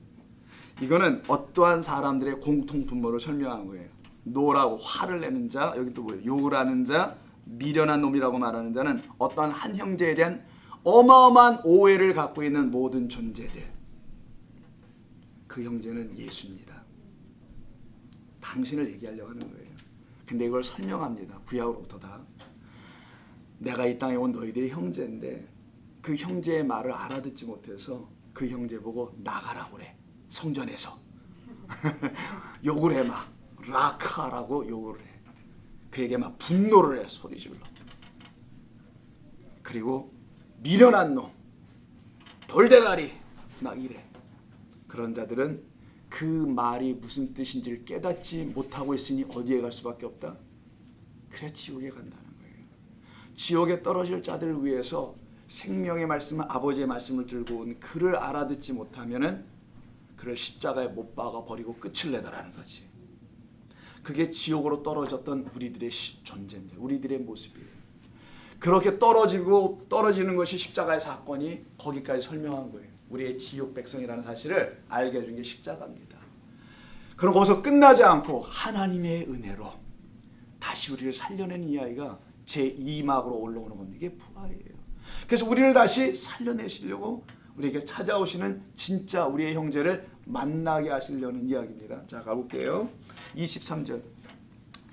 이거는 어떠한 사람들의 공통 분모를 설명한 거예요. 노라고 화를 내는 자, 여기 또 뭐예요? 욕을 하는 자, 미련한 놈이라고 말하는 자는 어떠한 한 형제에 대한 어마어마한 오해를 갖고 있는 모든 존재들. 그 형제는 예수입니다. 당신을 얘기하려고 하는 거예요. 근데 이걸 설명합니다. 구약으로부터 다. 내가 이 땅에 온 너희들이 형제인데 그 형제의 말을 알아듣지 못해서 그 형제 보고 나가라고 그래. 성전에서. 욕을 해 막. 라카라고 욕을 해. 그에게 막 분노를 해. 소리질러. 그리고 미련한 놈. 돌대가리. 막 이래. 그런 자들은 그 말이 무슨 뜻인지를 깨닫지 못하고 있으니 어디에 갈 수밖에 없다? 그래 지옥에 간다는 거예요. 지옥에 떨어질 자들을 위해서 생명의 말씀을 아버지의 말씀을 들고 온 그를 알아듣지 못하면은 그를 십자가에 못 박아 버리고 끝을 내다라는 거지. 그게 지옥으로 떨어졌던 우리들의 존재입니다. 우리들의 모습이에요. 그렇게 떨어지는 것이 십자가의 사건이 거기까지 설명한 거예요. 우리의 지옥 백성이라는 사실을 알게 해준 게 십자가입니다. 그럼 거기서 끝나지 않고 하나님의 은혜로 다시 우리를 살려내는 이야기가 제2막으로 올라오는 겁니다. 이게 부활이에요. 그래서 우리를 다시 살려내시려고 우리에게 찾아오시는 진짜 우리의 형제를 만나게 하시려는 이야기입니다. 자, 가볼게요. 23절.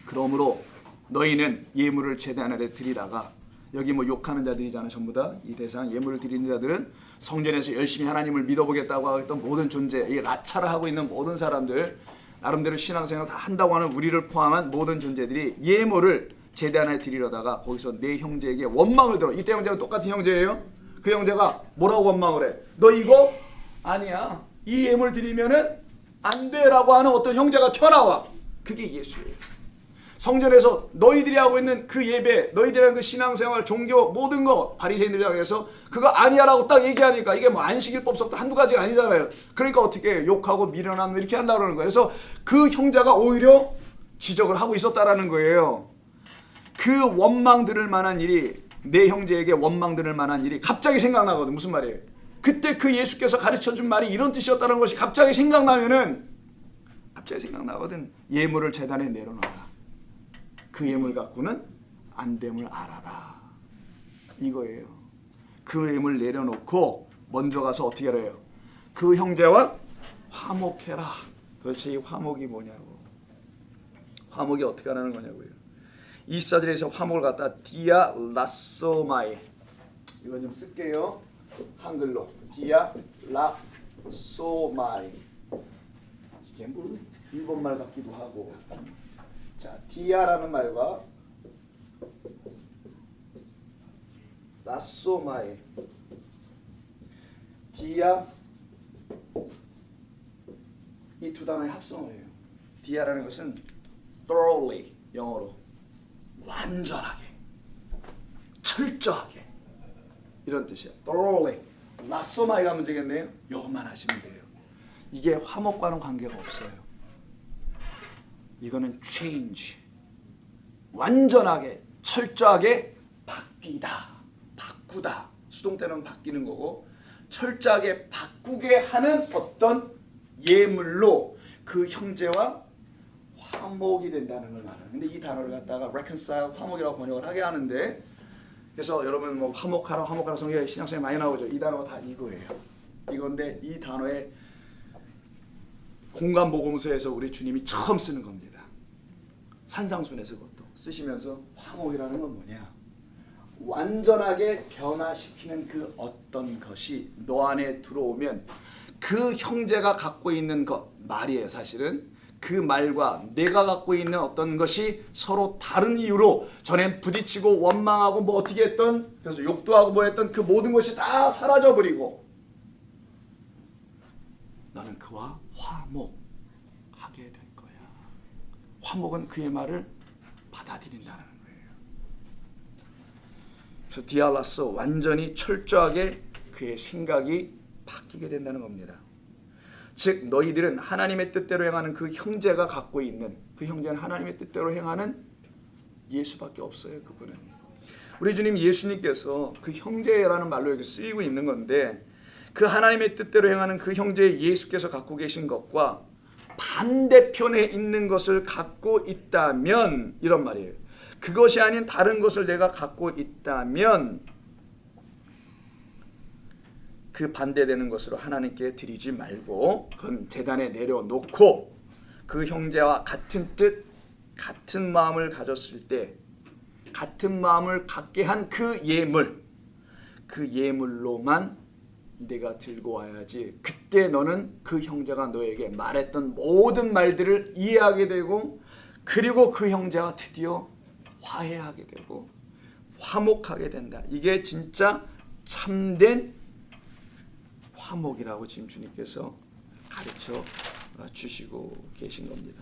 그러므로 너희는 예물을 제단 아래 드리다가, 여기 뭐 욕하는 자들이잖아. 전부 다 이 대상 예물을 드리는 자들은 성전에서 열심히 하나님을 믿어보겠다고 했던 모든 존재, 이 라차를 하고 있는 모든 사람들, 나름대로 신앙생활 다 한다고 하는 우리를 포함한 모든 존재들이 예물을 제단 아래 드리려다가 거기서 내 형제에게 원망을 들어. 이때 형제는 똑같은 형제예요. 그 형제가 뭐라고 원망을 해? 너 이거 아니야. 이 예물 드리면은 안 돼라고 하는 어떤 형제가 튀어나와. 그게 예수예요. 성전에서 너희들이 하고 있는 그 예배, 너희들이 하는 그 신앙생활, 종교 모든 거 바리새인들이라고 해서 그거 아니야라고 딱 얘기하니까 이게 뭐 안식일법서부터 한두 가지가 아니잖아요. 그러니까 어떻게 해요? 욕하고 미련한 이렇게 한다고 그러는 거예요. 그래서 그 형제가 오히려 지적을 하고 있었다라는 거예요. 그 원망 들을 만한 일이, 내 형제에게 원망 들을 만한 일이 갑자기 생각나거든. 무슨 말이에요? 그때 그 예수께서 가르쳐준 말이 이런 뜻이었다는 것이 갑자기 생각나면은, 갑자기 생각나거든. 예물을 제단에 내려놔라. 그 예물 갖고는 안 됨을 알아라. 이거예요. 그 예물 내려놓고 먼저 가서 어떻게 해요? 그 형제와 화목해라. 도대체 이 화목이 뭐냐고. 화목이 어떻게 하는 거냐고요. 24절에서 화목을 갖다 디아라소마이, 이거 좀 쓸게요. 한글로 디아라소마이. 이게 뭐 일본말 같기도 하고. 자, 디아라는 말과 라소마이, 디아, 이 두 단어의 합성어예요. 디아라는 것은 thoroughly, 영어로 완전하게, 철저하게, 이런 뜻이야. thoroughly. 라소마이가 문제겠네요. 요것만 하시면 돼요. 이게 화목과는 관계가 없어요. 이거는 change, 완전하게 철저하게 바꾸다. 수동 때는 바뀌는 거고, 철저하게 바꾸게 하는 어떤 예물로 그 형제와 화목이 된다는 걸 말하는. 근데 이 단어를 갖다가 reconcile, 화목이라고 번역을 하게 하는데, 그래서 여러분 뭐 화목하라 성경에 신약성에 많이 나오죠. 이 단어가 다 이거예요. 이건데 이 단어에 공간복음서에서 우리 주님이 처음 쓰는 겁니다. 산상순에서 그것도 쓰시면서 화목이라는 건 뭐냐? 완전하게 변화시키는 그 어떤 것이 너 안에 들어오면 그 형제가 갖고 있는 것, 말이에요. 사실은 그 말과 내가 갖고 있는 어떤 것이 서로 다른 이유로 전엔 부딪히고 원망하고 뭐 어떻게 했던, 그래서 욕도 하고 뭐 했던 그 모든 것이 다 사라져버리고 너는 그와 화목하게 될 거야. 화목은 그의 말을 받아들인다는 거예요. 그래서 디알라스, 완전히 철저하게 그의 생각이 바뀌게 된다는 겁니다. 즉 너희들은 하나님의 뜻대로 행하는 그 형제가 갖고 있는, 그 형제는 하나님의 뜻대로 행하는 예수밖에 없어요. 그분은. 우리 주님 예수님께서 그 형제라는 말로 여기 쓰이고 있는 건데, 그 하나님의 뜻대로 행하는 그 형제 예수께서 갖고 계신 것과 반대편에 있는 것을 갖고 있다면, 이런 말이에요. 그것이 아닌 다른 것을 내가 갖고 있다면 그 반대되는 것으로 하나님께 드리지 말고 그건 제단에 내려놓고 그 형제와 같은 뜻, 같은 마음을 가졌을 때 같은 마음을 갖게 한 그 예물, 그 예물로만 내가 들고 와야지. 그때 너는 그 형제가 너에게 말했던 모든 말들을 이해하게 되고, 그리고 그 형제와 드디어 화해하게 되고 화목하게 된다. 이게 진짜 참된 화목이라고 지금 주님께서 가르쳐 주시고 계신 겁니다.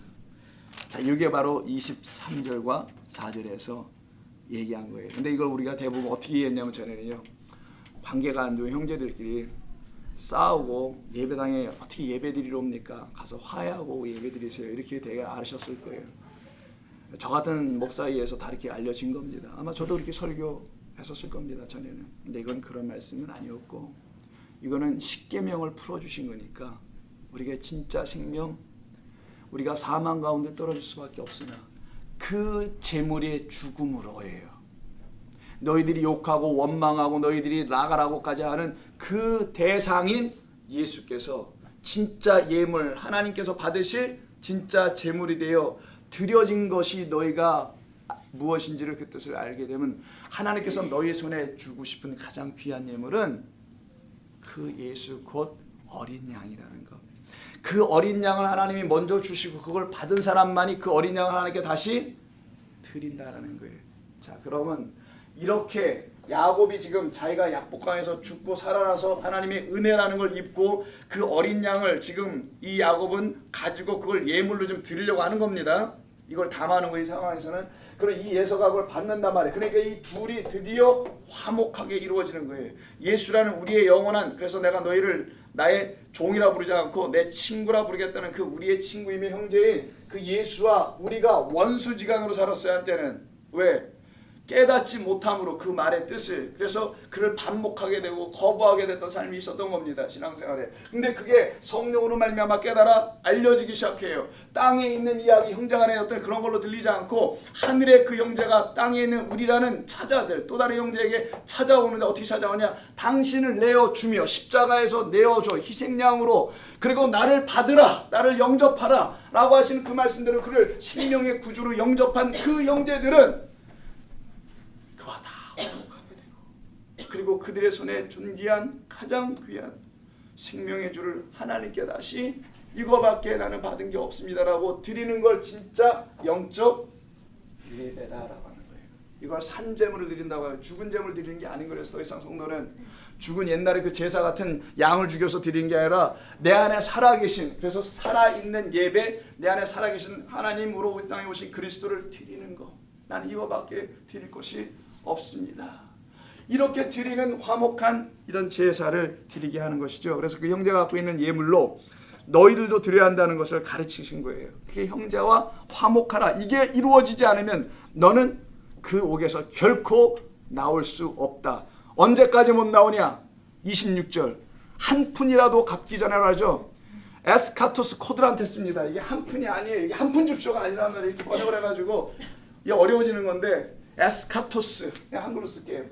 자, 이게 바로 23절과 4절에서 얘기한 거예요. 근데 이걸 우리가 대부분 어떻게 이해했냐면, 전에는요, 관계가 안 좋은 형제들끼리 싸우고 예배당에 어떻게 예배 드리러 옵니까? 가서 화해하고 예배 드리세요. 이렇게 되게 아셨을 거예요. 저 같은 목사에서 다 이렇게 알려진 겁니다. 아마 저도 그렇게 설교했었을 겁니다. 전에는. 근데 이건 그런 말씀은 아니었고, 이거는 십계명을 풀어주신 거니까 우리가 진짜 생명, 우리가 사망 가운데 떨어질 수밖에 없으나 그 재물의 죽음으로예요. 너희들이 욕하고 원망하고 너희들이 나가라고까지 하는 그 대상인 예수께서 진짜 예물, 하나님께서 받으실 진짜 재물이 되어 드려진 것이 너희가 무엇인지를 그 뜻을 알게 되면, 하나님께서 너희 손에 주고 싶은 가장 귀한 예물은 그 예수 곧 어린 양이라는 것. 그 어린 양을 하나님이 먼저 주시고 그걸 받은 사람만이 그 어린 양을 하나님께 다시 드린다라는 거예요. 자, 그러면 이렇게 야곱이 지금 자기가 약복강에서 죽고 살아나서 하나님의 은혜라는 걸 입고 그 어린 양을 지금 이 야곱은 가지고 그걸 예물로 좀 드리려고 하는 겁니다. 이걸 담아놓은 거, 이 상황에서는. 그럼 이 예서가 그걸 받는단 말이에요. 그러니까 이 둘이 드디어 화목하게 이루어지는 거예요. 예수라는 우리의 영원한, 그래서 내가 너희를 나의 종이라 부르지 않고 내 친구라 부르겠다는 그 우리의 친구이며 형제인 그 예수와 우리가 원수지간으로 살았어야 한때는, 왜? 깨닫지 못함으로 그 말의 뜻을, 그래서 그를 반목하게 되고 거부하게 됐던 삶이 있었던 겁니다. 신앙생활에. 근데 그게 성령으로 말미암아 깨달아 알려지기 시작해요. 땅에 있는 이야기, 형제간의 어떤 그런 걸로 들리지 않고 하늘의 그 형제가 땅에 있는 우리라는 차자들, 또 다른 형제에게 찾아오는데 어떻게 찾아오냐? 당신을 내어주며 십자가에서 내어줘, 희생양으로. 그리고 나를 받으라, 나를 영접하라 라고 하시는 그 말씀대로 그를 생명의 구주로 영접한 그 형제들은 그와 다 화목하게 되고, 그리고 그들의 손에 존귀한 가장 귀한 생명의 주를 하나님께 다시 이거밖에 나는 받은 게 없습니다라고 드리는 걸 진짜 영적 예배다라고 하는 거예요. 이걸 산제물을 드린다고 해요. 죽은 제물 드리는 게 아닌 거래요. 더 이상 성도는 죽은 옛날에 그 제사 같은 양을 죽여서 드리는 게 아니라 내 안에 살아계신, 그래서 살아있는 예배, 내 안에 살아계신 하나님으로 이 땅에 오신 그리스도를 드리는 거. 나는 이거밖에 드릴 것이 없습니다. 이렇게 드리는 화목한 이런 제사를 드리게 하는 것이죠. 그래서 그 형제가 갖고 있는 예물로 너희들도 드려야 한다는 것을 가르치신 거예요. 그게 형제와 화목하라. 이게 이루어지지 않으면 너는 그 옥에서 결코 나올 수 없다. 언제까지 못 나오냐? 26절. 한 푼이라도 갚기 전에 하죠. 에스카토스 코드란테스입니다. 이게 한 푼이 아니에요. 이게 한 푼 줍쇼가 아니란 말이에요. 이렇게 번역을 해가지고 이게 어려워지는 건데, 에스카토스, 그냥 한글로 쓸게요.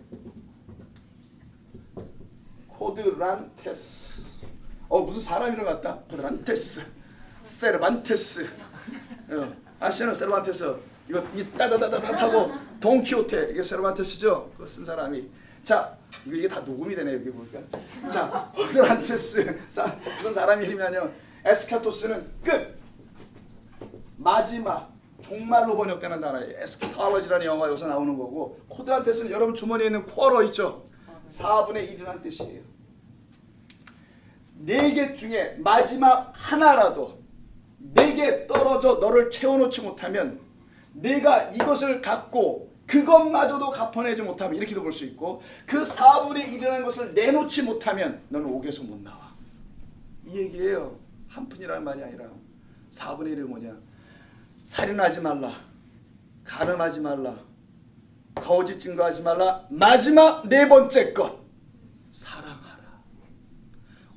코드란테스. 무슨 사람 이름 같다. 코드란테스, 세르반테스. 아시잖아요, 세르반테스. 이거 이 따다다다다 하고 돈키호테 이게 세르반테스죠. 그거 쓴 사람이. 자, 이게 다 녹음이 되네 여기 보니까. 자, 코드란테스 이런 사람 이름이면요. 에스카토스는 끝. 마지막. 종말로 번역되는 단어예요. 에스카톨로지라는 영어가 여기서 나오는 거고, 코드란테스는 여러분 주머니에 있는 쿼러 있죠? 4분의 1이라는 뜻이에요. 4개 중에 마지막 하나라도 4개 떨어져 너를 채워놓지 못하면, 내가 이것을 갖고 그것마저도 갚아내지 못하면, 이렇게도 볼 수 있고, 그 4분의 1이라는 것을 내놓지 못하면 너는 옥에서 못 나와. 이 얘기예요. 한 푼이라는 말이 아니라 4분의 1이 뭐냐? 살인하지 말라, 간음하지 말라, 거짓 증거하지 말라, 마지막 4번째 것, 사랑하라.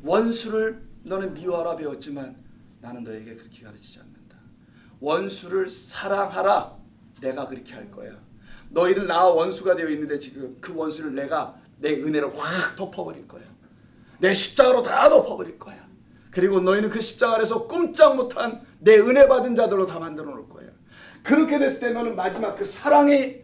원수를 너는 미워하라 배웠지만 나는 너에게 그렇게 가르치지 않는다. 원수를 사랑하라. 내가 그렇게 할 거야. 너희들 나와 원수가 되어 있는데 지금 그 원수를 내가 내 은혜로 확 덮어버릴 거야. 내 십자가로 다 덮어버릴 거야. 그리고 너희는 그 십자가 아래서 꼼짝 못한 내 은혜 받은 자들로 다 만들어 놓을 거야. 그렇게 됐을 때 너는 마지막 그 사랑이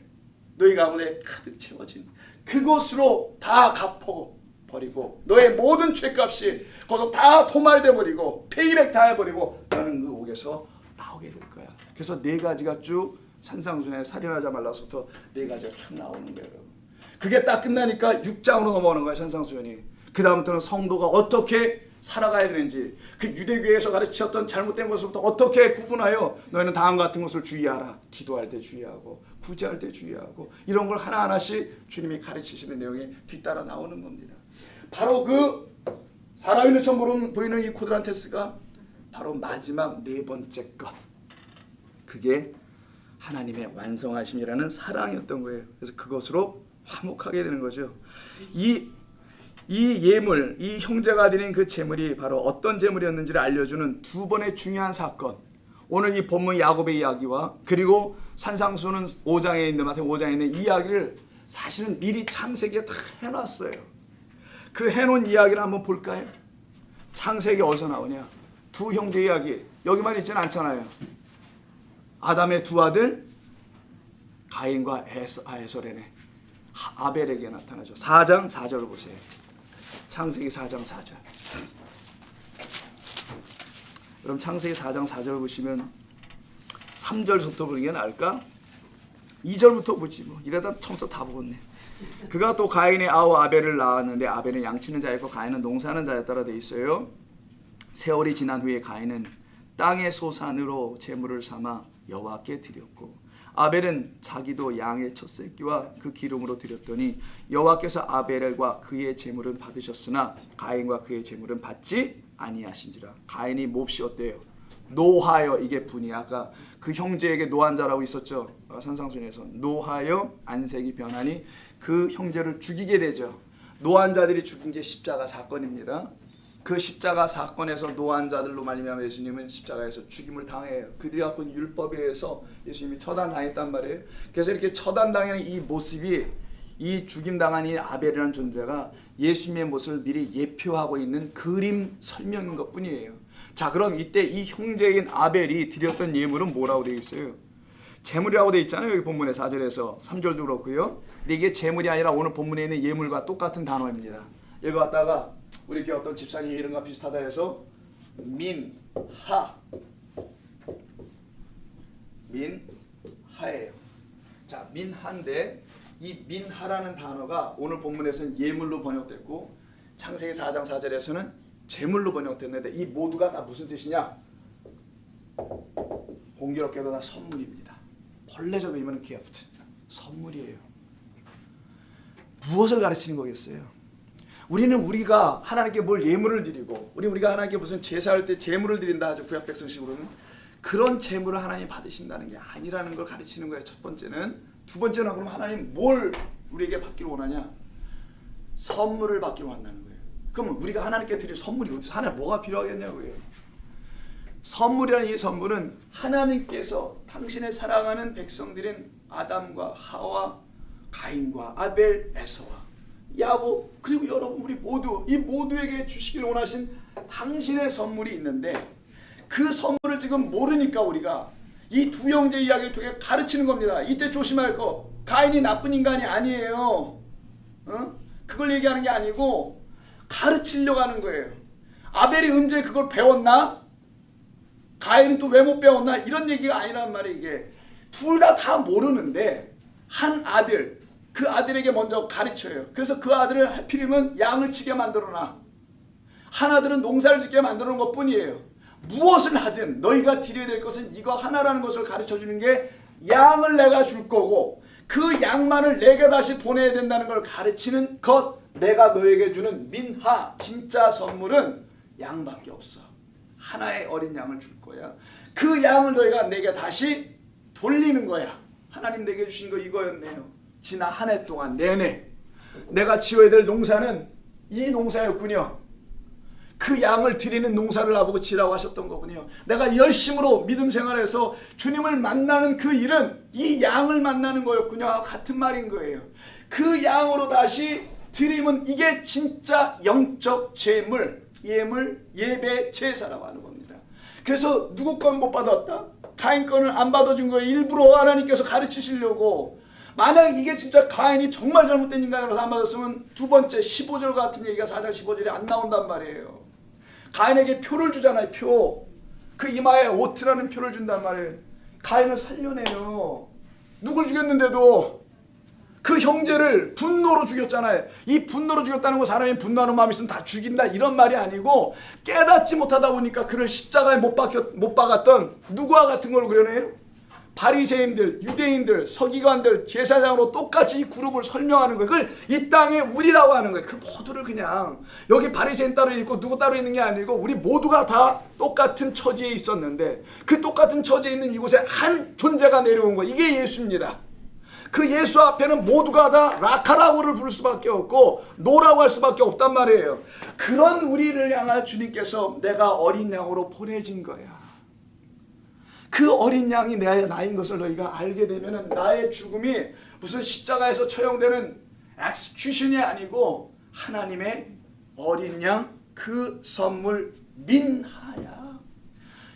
너희 가문에 가득 채워진 그것으로 다 갚아버리고, 너의 모든 죄값이 거기서 다 도말돼 버리고 페이백 다 해버리고 너는 그 옥에서 나오게 될 거야. 그래서 4가지가 쭉 산상순에 살인하지 말라서부터 4가지가 쭉 나오는 거예요. 그게 딱 끝나니까 6장으로 넘어가는 거야, 산상수연이. 그 다음부터는 성도가 어떻게 살아가야 되는지, 그 유대교에서 가르치셨던 잘못된 것부터 어떻게 구분하여 너희는 다음 같은 것을 주의하라. 기도할 때 주의하고, 구제할 때 주의하고, 이런 걸 하나하나씩 주님이 가르치시는 내용이 뒤따라 나오는 겁니다. 바로 그 사람이 눈처럼 보이는 이 코드란테스가 바로 마지막 4번째 것, 그게 하나님의 완성하심이라는 사랑이었던 거예요. 그래서 그것으로 화목하게 되는 거죠. 이 예물, 이 형제가 드린 그 제물이 바로 어떤 제물이었는지를 알려주는 2번의 중요한 사건, 오늘 이 본문 야곱의 이야기와 그리고 산상수는 5장에 있는, 마태복음 5장에 있는 이야기를 사실은 미리 창세기에 다 해놨어요. 그 해놓은 이야기를 한번 볼까요? 창세기 어디서 나오냐? 2 형제 이야기 여기만 있지는 않잖아요. 아담의 2 아들 가인과 에서레네, 아벨에게 나타나죠. 4장 4절을 보세요. 창세기 4장 4절. 그럼 창세기 4장 4절 보시면 3절부터 보는 게 나을까? 2절부터 보지 뭐. 이러다 처음부터 다 보겠네. 그가 또 가인의 아우 아벨을 낳았는데 아벨은 양치는 자였고 가인은 농사하는 자였다라 되어 있어요. 세월이 지난 후에 가인은 땅의 소산으로 제물을 삼아 여호와께 드렸고, 아벨은 자기도 양의 첫 새끼와 그 기름으로 드렸더니 여호와께서 아벨과 그의 제물은 받으셨으나 가인과 그의 제물은 받지 아니하신지라. 가인이 몹시 어때요? 노하여, 이게 분이야. 아까 그 형제에게 노한 자라고 있었죠. 산상순에서 노하여 안색이 변하니 그 형제를 죽이게 되죠. 노한 자들이 죽인 게 십자가 사건입니다. 그 십자가 사건에서 노한 자들로 말미암아 예수님은 십자가에서 죽임을 당해요. 그들이 갖고 있는 율법에 의해서 예수님이 처단당했단 말이에요. 그래서 이렇게 처단당하는 이 모습이, 이 죽임당한 이 아벨이라는 존재가 예수님의 모습을 미리 예표하고 있는 그림 설명인 것뿐이에요. 자, 그럼 이때 이 형제인 아벨이 드렸던 예물은 뭐라고 되어 있어요? 제물이라고 되어 있잖아요. 여기 본문에 4절에서 3절도 그렇고요. 근데 이게 제물이 아니라 오늘 본문에 있는 예물과 똑같은 단어입니다. 여기 갖다가 우리 교회 어떤 집사님 이름과 비슷하다 해서 민하예요. 자, 민하인데 이 민하라는 단어가 오늘 본문에서는 예물로 번역됐고 창세기 4장 4절에서는 제물로 번역됐는데 이 모두가 다 무슨 뜻이냐? 공교롭게도 다 선물입니다. 본래적으로 이면 gift, 선물이에요. 무엇을 가르치는 거겠어요? 우리가 하나님께 뭘 예물을 드리고 우리가 하나님께 무슨 제사할 때 제물을 드린다 하죠. 구약 백성식으로는. 그런 제물을 하나님 받으신다는 게 아니라는 걸 가르치는 거예요. 첫 번째는. 두 번째는 그럼 하나님 뭘 우리에게 받기를 원하냐? 선물을 받기를 원한다는 거예요. 그럼 우리가 하나님께 드릴 선물이 어디서, 하나님 뭐가 필요하겠냐고요. 선물이라는 이 선물은 하나님께서 당신의 사랑하는 백성들인 아담과 하와, 가인과 아벨, 에서와 야곱, 그리고 여러분 우리 모두, 이 모두에게 주시기를 원하신 당신의 선물이 있는데 그 선물을 지금 모르니까 우리가 이 두 형제 이야기를 통해 가르치는 겁니다. 이때 조심할 거. 가인이 나쁜 인간이 아니에요. 그걸 얘기하는 게 아니고 가르치려고 하는 거예요. 아벨이 언제 그걸 배웠나? 가인은 또 왜 못 배웠나? 이런 얘기가 아니란 말이에요. 이게 둘 다 모르는데 한 아들, 그 아들에게 먼저 가르쳐요. 그래서 그 아들을 하필이면 양을 치게 만들어놔. 한 아들은 농사를 짓게 만들어 놓은 것뿐이에요. 무엇을 하든 너희가 드려야 될 것은 이거 하나라는 것을 가르쳐 주는 게 양을 내가 줄 거고 그 양만을 내게 다시 보내야 된다는 걸 가르치는 것. 내가 너에게 주는 민하, 진짜 선물은 양밖에 없어. 하나의 어린 양을 줄 거야. 그 양을 너희가 내게 다시 돌리는 거야. 하나님 내게 주신 거 이거였네요. 지난 한 해 동안 내내 내가 지어야 될 농사는 이 농사였군요. 그 양을 드리는 농사를 나보고 지라고 하셨던 거군요. 내가 열심으로 믿음 생활에서 주님을 만나는 그 일은 이 양을 만나는 거였군요. 같은 말인 거예요. 그 양으로 다시 드리면 이게 진짜 영적 제물, 예물, 예배, 제사라고 하는 겁니다. 그래서 누구 건 못 받았다? 가인 건을 안 받아준 거예요. 일부러 하나님께서 가르치시려고. 만약 이게 진짜 가인이 정말 잘못된 인간으로서 안 받았으면 두 번째 15절 같은 얘기가 4장 15절에 안 나온단 말이에요. 가인에게 표를 주잖아요. 표. 그 이마에 오트라는 표를 준단 말이에요. 가인을 살려내요. 누굴 죽였는데도 그 형제를 분노로 죽였잖아요. 이 분노로 죽였다는 건 사람이 분노하는 마음이 있으면 다 죽인다 이런 말이 아니고 깨닫지 못하다 보니까 그를 십자가에 못 박았던 누구와 같은 걸 그려내요? 바리새인들, 유대인들, 서기관들, 제사장으로 똑같이 이 그룹을 설명하는 거예요. 그걸 이 땅의 우리라고 하는 거예요. 그 모두를 그냥 여기 바리새인 따로 있고 누구 따로 있는 게 아니고 우리 모두가 다 똑같은 처지에 있었는데 그 똑같은 처지에 있는 이곳에 한 존재가 내려온 거예요. 이게 예수입니다. 그 예수 앞에는 모두가 다 라카라고를 부를 수밖에 없고 노라고 할 수밖에 없단 말이에요. 그런 우리를 향한 주님께서 내가 어린 양으로 보내진 거야. 그 어린 양이 내 나인 것을 너희가 알게 되면 나의 죽음이 무슨 십자가에서 처형되는 엑스큐션이 아니고 하나님의 어린 양 그 선물 민하야.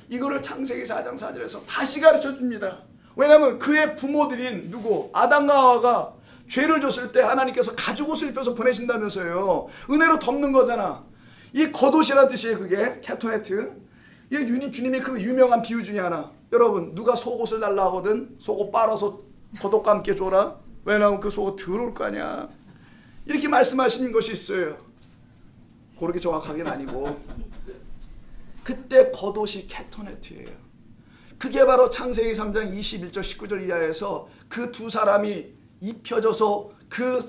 이거를 창세기 4장 4절에서 다시 가르쳐 줍니다. 왜냐하면 그의 부모들인 누구? 아담과 하와가 죄를 줬을 때 하나님께서 가죽옷을 입혀서 보내신다면서요. 은혜로 덮는 거잖아. 이 겉옷이라는 뜻이에요. 그게 캐토네트. 이게 주님의 그 유명한 비유 중에 하나. 여러분 누가 속옷을 달라 하거든 속옷 빨아서 겉옷과 함께 줘라. 왜냐하면 그 속옷 더러울 거 아니야. 이렇게 말씀하시는 것이 있어요. 그렇게 정확하게는 아니고 그때 겉옷이 캐토네트예요. 그게 바로 창세기 3장 21절 19절 이하에서 그 두 사람이 입혀져서 그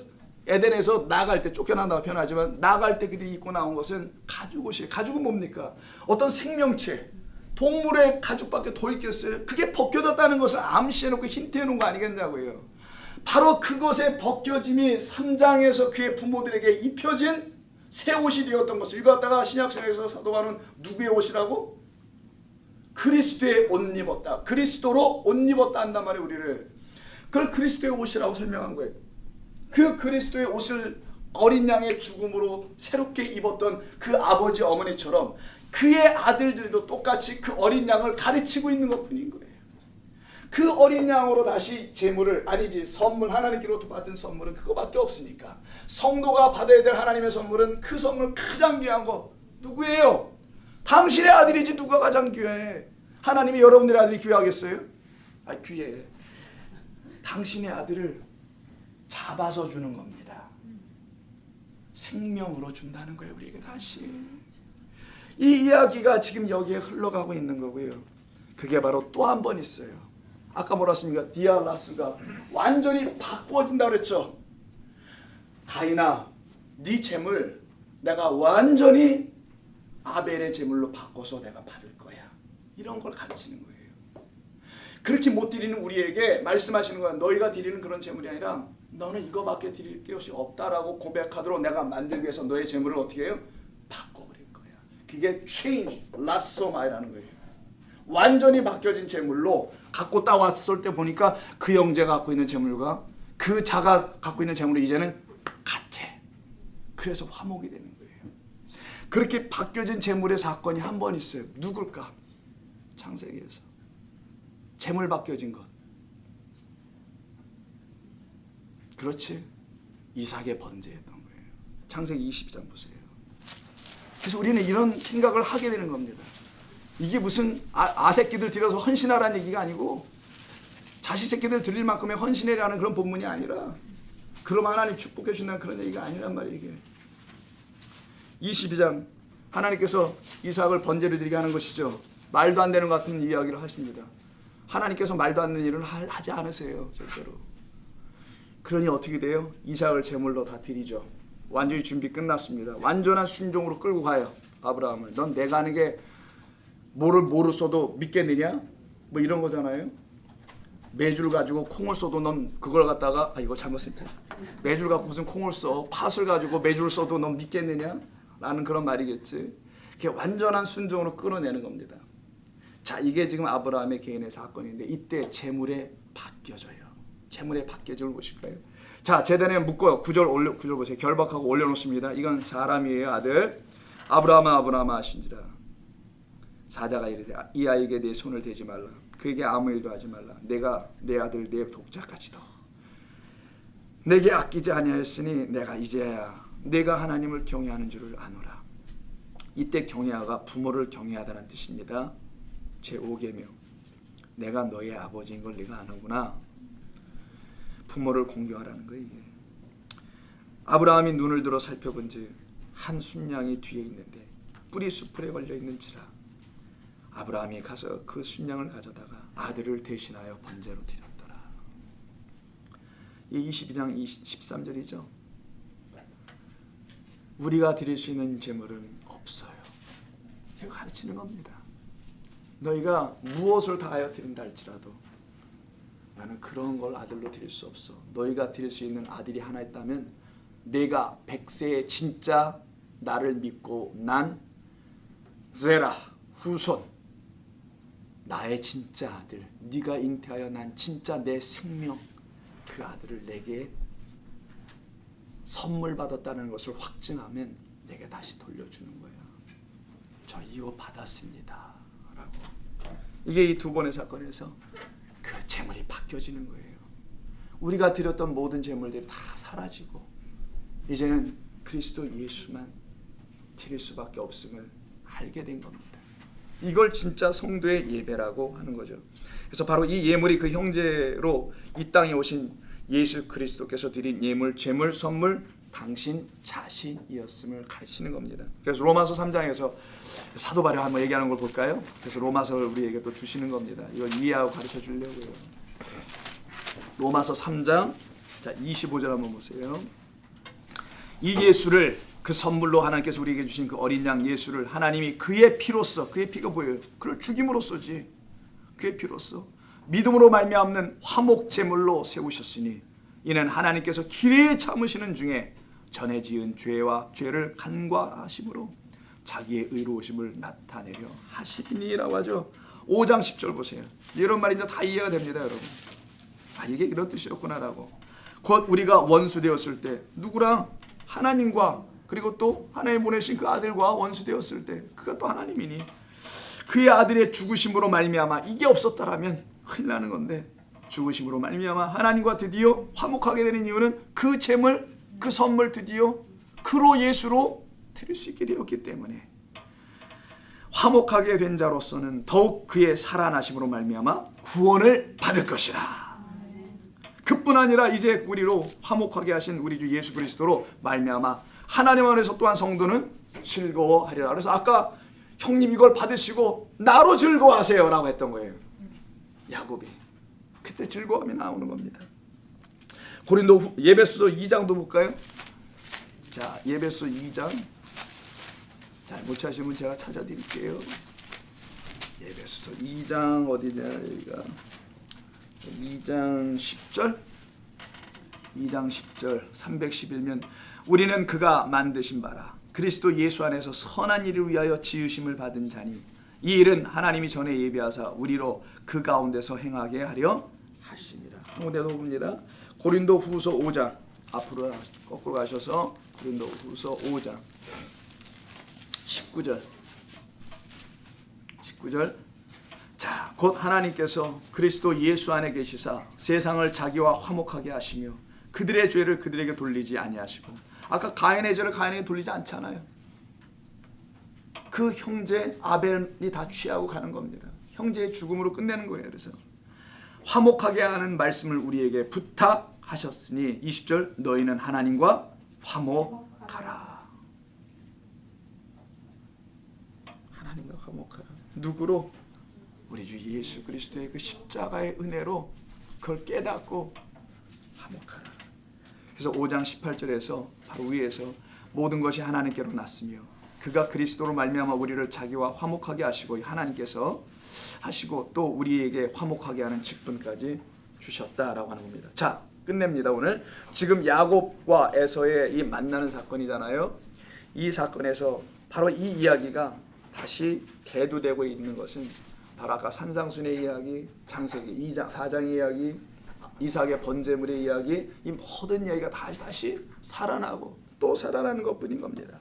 에덴에서 나갈 때 쫓겨난다고 표현하지만 나갈 때 그들이 입고 나온 것은 가죽옷이에요. 가죽은 뭡니까? 어떤 생명체, 동물의 가죽밖에 더 있겠어요? 그게 벗겨졌다는 것을 암시해놓고 힌트해놓은 거 아니겠냐고요. 바로 그것의 벗겨짐이 3장에서 그의 부모들에게 입혀진 새 옷이 되었던 것을 이거 갖다가 신약성에서 사도 바울은 누구의 옷이라고? 그리스도의 옷 입었다. 그리스도로 옷 입었다 한단 말이에요. 우리를. 그걸 그리스도의 옷이라고 설명한 거예요. 그 그리스도의 옷을 어린 양의 죽음으로 새롭게 입었던 그 아버지 어머니처럼 그의 아들들도 똑같이 그 어린 양을 가르치고 있는 것뿐인 거예요. 그 어린 양으로 다시 제물을 아니지 선물 하나님께로부터 받은 선물은 그거밖에 없으니까 성도가 받아야 될 하나님의 선물은 그 선물 가장 귀한 거 누구예요? 당신의 아들이지 누가 가장 귀해? 하나님이 여러분들의 아들이 귀하겠어요? 아 귀해. 당신의 아들을 잡아서 주는 겁니다. 생명으로 준다는 거예요. 우리에게 다시. 이 이야기가 지금 여기에 흘러가고 있는 거고요. 그게 바로 또 한 번 있어요. 아까 뭐라 했습니까? 디아라스가 완전히 바꿔진다 그랬죠. 가인아 네 재물 내가 완전히 아벨의 제물로 바꿔서 내가 받을 거야. 이런 걸 가르치는 거예요. 그렇게 못 드리는 우리에게 말씀하시는 거야. 너희가 드리는 그런 제물이 아니라 너는 이거밖에 드릴 것이 없다라고 고백하도록 내가 만들기 위해서 너의 제물을 어떻게 해요? 바꿔버릴 거야. 그게 change, 라소마이라는 거예요. 완전히 바뀌어진 제물로 갖고 따왔을 때 보니까 그 형제가 갖고 있는 제물과 그 자가 갖고 있는 제물이 이제는 같아. 그래서 화목이 되는 거예요. 그렇게 바뀌어진 제물의 사건이 한 번 있어요. 누굴까? 창세기에서. 재물 바뀌어진 것. 그렇지? 이삭의 번제였던 거예요. 창세기 22장 보세요. 그래서 우리는 이런 생각을 하게 되는 겁니다. 이게 무슨 아새끼들 들여서 헌신하라는 얘기가 아니고 자식 새끼들 드릴 만큼의 헌신해라는 그런 본문이 아니라 그럼 하나님 축복해 준다는 그런 얘기가 아니란 말이에요. 이게 22장 하나님께서 이삭을 번제로 드리게 하는 것이죠. 말도 안 되는 것 같은 이야기를 하십니다. 하나님께서 말도 안 되는 일을 하지 않으세요. 절대로. 그러니 어떻게 돼요? 이삭을 제물로 다 드리죠. 완전히 준비 끝났습니다. 완전한 순종으로 끌고 가요. 아브라함을. 넌 내가 하는 게 뭐를 써도 믿겠느냐? 뭐 이런 거잖아요. 메주를 가지고 콩을 써도 넌 그걸 갖다가 이거 잘못했다. 메주를 갖고 무슨 콩을 써? 팥을 가지고 메주를 써도 넌 믿겠느냐? 라는 그런 말이겠지. 그게 완전한 순종으로 끌어내는 겁니다. 자, 이게 지금 아브라함의 개인의 사건인데 이때 재물에 바뀌어져요. 재물에 바뀌어질 보실까요? 자, 제단에 묶어요. 9절 보세요. 결박하고 올려놓습니다. 이건 사람이에요. 아들 아브라함아 하신지라. 사자가 이르되 이 아이에게 내 손을 대지 말라. 그에게 아무 일도 하지 말라. 내가 내 아들 내 독자까지도 내게 아끼지 아니하였으니 내가 이제야 내가 하나님을 경외하는 줄을 아노라. 이때 경외하가 부모를 경외하다는 뜻입니다. 제5계명. 내가 너의 아버지인 걸 네가 아는구나. 부모를 공경하라는 거예요. 이게. 아브라함이 눈을 들어 살펴본즉 한 순양이 뒤에 있는데 뿔이 수풀에 걸려 있는지라. 아브라함이 가서 그 순양을 가져다가 아들을 대신하여 번제로 드렸더라. 이 22장 13절이죠. 우리가 드릴 수 있는 제물은 없어요. 이거 가르치는 겁니다. 너희가 무엇을 다하여 드린다 할지라도 나는 그런 걸 아들로 드릴 수 없어. 너희가 드릴 수 있는 아들이 하나 있다면 내가 100세에 진짜 나를 믿고 난 제라 후손 나의 진짜 아들 네가 잉태하여 난 진짜 내 생명 그 아들을 내게 선물 받았다는 것을 확증하면 내게 다시 돌려주는 거야. 저 이거 받았습니다 라고. 이게 이 두 번의 사건에서 그 재물이 바뀌어지는 거예요. 우리가 드렸던 모든 재물들이 다 사라지고 이제는 그리스도 예수만 드릴 수밖에 없음을 알게 된 겁니다. 이걸 진짜 성도의 예배라고 하는 거죠. 그래서 바로 이 예물이 그 형제로 이 땅에 오신 예수 그리스도께서 드린 예물, 재물, 선물 당신 자신이었음을 가르치는 겁니다. 그래서 로마서 3장에서 사도 바울이 한번 얘기하는 걸 볼까요? 그래서 로마서를 우리에게 또 주시는 겁니다. 이걸 이해하고 가르쳐 주려고요. 로마서 3장 자 25절 한번 보세요. 이 예수를 그 선물로 하나님께서 우리에게 주신 그 어린 양 예수를 하나님이 그의 피로써, 그의 피가 뭐예요? 그를 죽임으로써지. 그의 피로써 믿음으로 말미암는 화목 제물로 세우셨으니 이는 하나님께서 길이 참으시는 중에 전에 지은 죄와 죄를 간과하심으로 자기의 의로우심을 나타내려 하시니라고 하죠. 5장 10절 보세요. 이런 말이 이제 다 이해가 됩니다, 여러분. 아, 이게 이런 뜻이었구나라고. 곧 우리가 원수 되었을 때 누구랑? 하나님과 그리고 또 하나님 보내신 그 아들과 원수 되었을 때 그가 또 하나님이니 그의 아들의 죽으심으로 말미암아 이게 없었다라면 큰일 나는 건데 죽으심으로 말미암아 하나님과 드디어 화목하게 되는 이유는 그 재물, 그 선물 드디어 그로 예수로 드릴 수 있게 되었기 때문에 화목하게 된 자로서는 더욱 그의 살아나심으로 말미암아 구원을 받을 것이라. 그뿐 아니라 이제 우리로 화목하게 하신 우리 주 예수 그리스도로 말미암아 하나님 안에서 또한 성도는 즐거워하리라. 그래서 아까 형님 이걸 받으시고 나로 즐거워하세요 라고 했던 거예요. 야곱이. 그때 즐거움이 나오는 겁니다. 고린도 예배소 2장도 볼까요? 자, 예배소 2장. 잘 못 찾으시면 제가 찾아드릴게요. 예배소 2장 어디냐 여기가 2장 10절 2장 10절 311면 우리는 그가 만드신 바라 그리스도 예수 안에서 선한 일을 위하여 지으심을 받은 자니 이 일은 하나님이 전에 예비하사 우리로 그 가운데서 행하게 하려 하심이라. 한 군데 더 봅니다. 고린도 후서 5장 앞으로 거꾸로 가셔서 고린도 후서 5장 19절 자 곧 하나님께서 그리스도 예수 안에 계시사 세상을 자기와 화목하게 하시며 그들의 죄를 그들에게 돌리지 아니하시고, 아까 가인의 죄를 가인에게 돌리지 않잖아요. 그 형제 아벨이 다 취하고 가는 겁니다. 형제의 죽음으로 끝내는 거예요. 그래서 화목하게 하는 말씀을 우리에게 부탁하셨으니 20절 너희는 하나님과 화목하라. 하나님과 화목하라. 누구로? 우리 주 예수 그리스도의 그 십자가의 은혜로 그걸 깨닫고 화목하라. 그래서 5장 18절에서 바로 위에서 모든 것이 하나님께로 났으며 그가 그리스도로 말미암아 우리를 자기와 화목하게 하시고 하나님께서 하시고 또 우리에게 화목하게 하는 직분까지 주셨다라고 하는 겁니다. 자, 끝냅니다. 오늘 지금 야곱과 에서의 이 만나는 사건이잖아요. 이 사건에서 바로 이 이야기가 다시 대두되고 있는 것은 바로 아까 산상순의 이야기, 창세기 2장 4장의 이야기, 이삭의 번제물의 이야기, 이 모든 이야기가 다시 살아나고 또 살아나는 것뿐인 겁니다.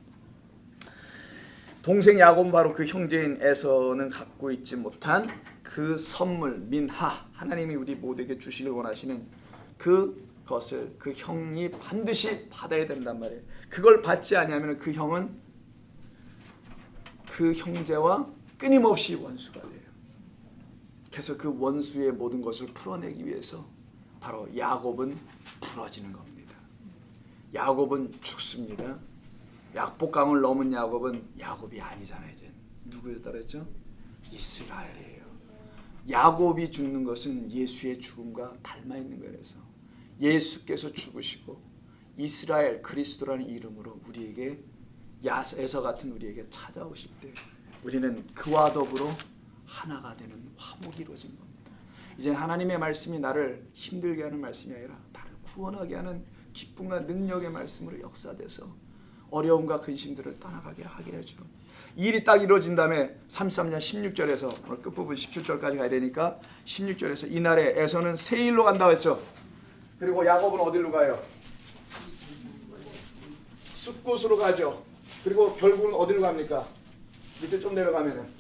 동생 야곱은 바로 그 형제인 에서는 갖고 있지 못한 그 선물 민하, 하나님이 우리 모두에게 주시길 원하시는 그것을 그 형이 반드시 받아야 된단 말이에요. 그걸 받지 아니하면 그 형은 그 형제와 끊임없이 원수가 돼요. 그래서 그 원수의 모든 것을 풀어내기 위해서 바로 야곱은 부러지는 겁니다. 야곱은 죽습니다. 약복강을 넘은 야곱은 야곱이 아니잖아요. 이제 누구에 따랐죠? 이스라엘이에요. 야곱이 죽는 것은 예수의 죽음과 닮아 있는 거예요. 그래서 예수께서 죽으시고 이스라엘 그리스도라는 이름으로 우리에게 에서 같은 우리에게 찾아오실 때 우리는 그와 더불어 하나가 되는 화목이 이루어진 겁니다. 이제 하나님의 말씀이 나를 힘들게 하는 말씀이 아니라 나를 구원하게 하는 기쁨과 능력의 말씀으로 역사돼서 어려움과 근심들을 떠나가게 하게 해줘. 이 일이 딱 이루어진 다음에 33장 16절에서 오늘 끝부분 17절까지 가야 되니까 16절에서 이날에 에서는 세일로 간다고 했죠. 그리고 야곱은 어디로 가요? 숫곳으로 가죠. 그리고 결국은 어디로 갑니까? 밑에 좀 내려가면은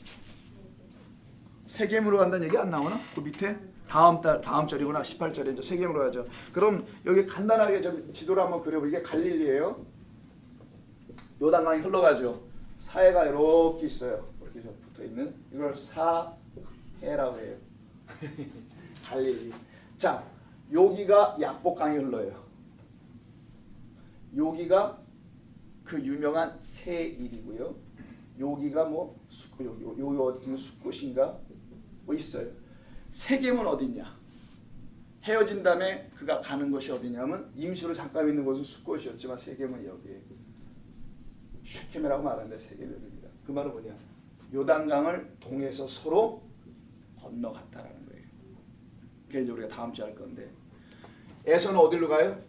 세겜으로 간다는 얘기 안 나오나? 그 밑에 다음 절이구나. 18절에 이제 세겜으로 가죠. 그럼 여기 간단하게 좀 지도를 한번 그려보고 이게 갈릴리예요. 요단강이 흘러가죠. 사해가 이렇게 있어요. 이렇게 붙어 있는 이걸 사해라고 해요. 갈릴리. 자, 여기가 약복강이 흘러요. 여기가 그 유명한 세일이고요. 여기가 뭐 여기 어디 숫곳인가 뭐 있어요. 세겜은 어디냐? 헤어진 다음에 그가 가는 것이 어디냐면 임시로 잠깐 있는 곳은 숫곳이었지만 세겜은 여기에 슈케메라고 말하는데 세겜입니다. 그 말은 뭐냐? 요단강을 동해서 서로 건너갔다라는 거예요. 그게 이제 우리가 다음 주에 할 건데 에서는 어디로 가요?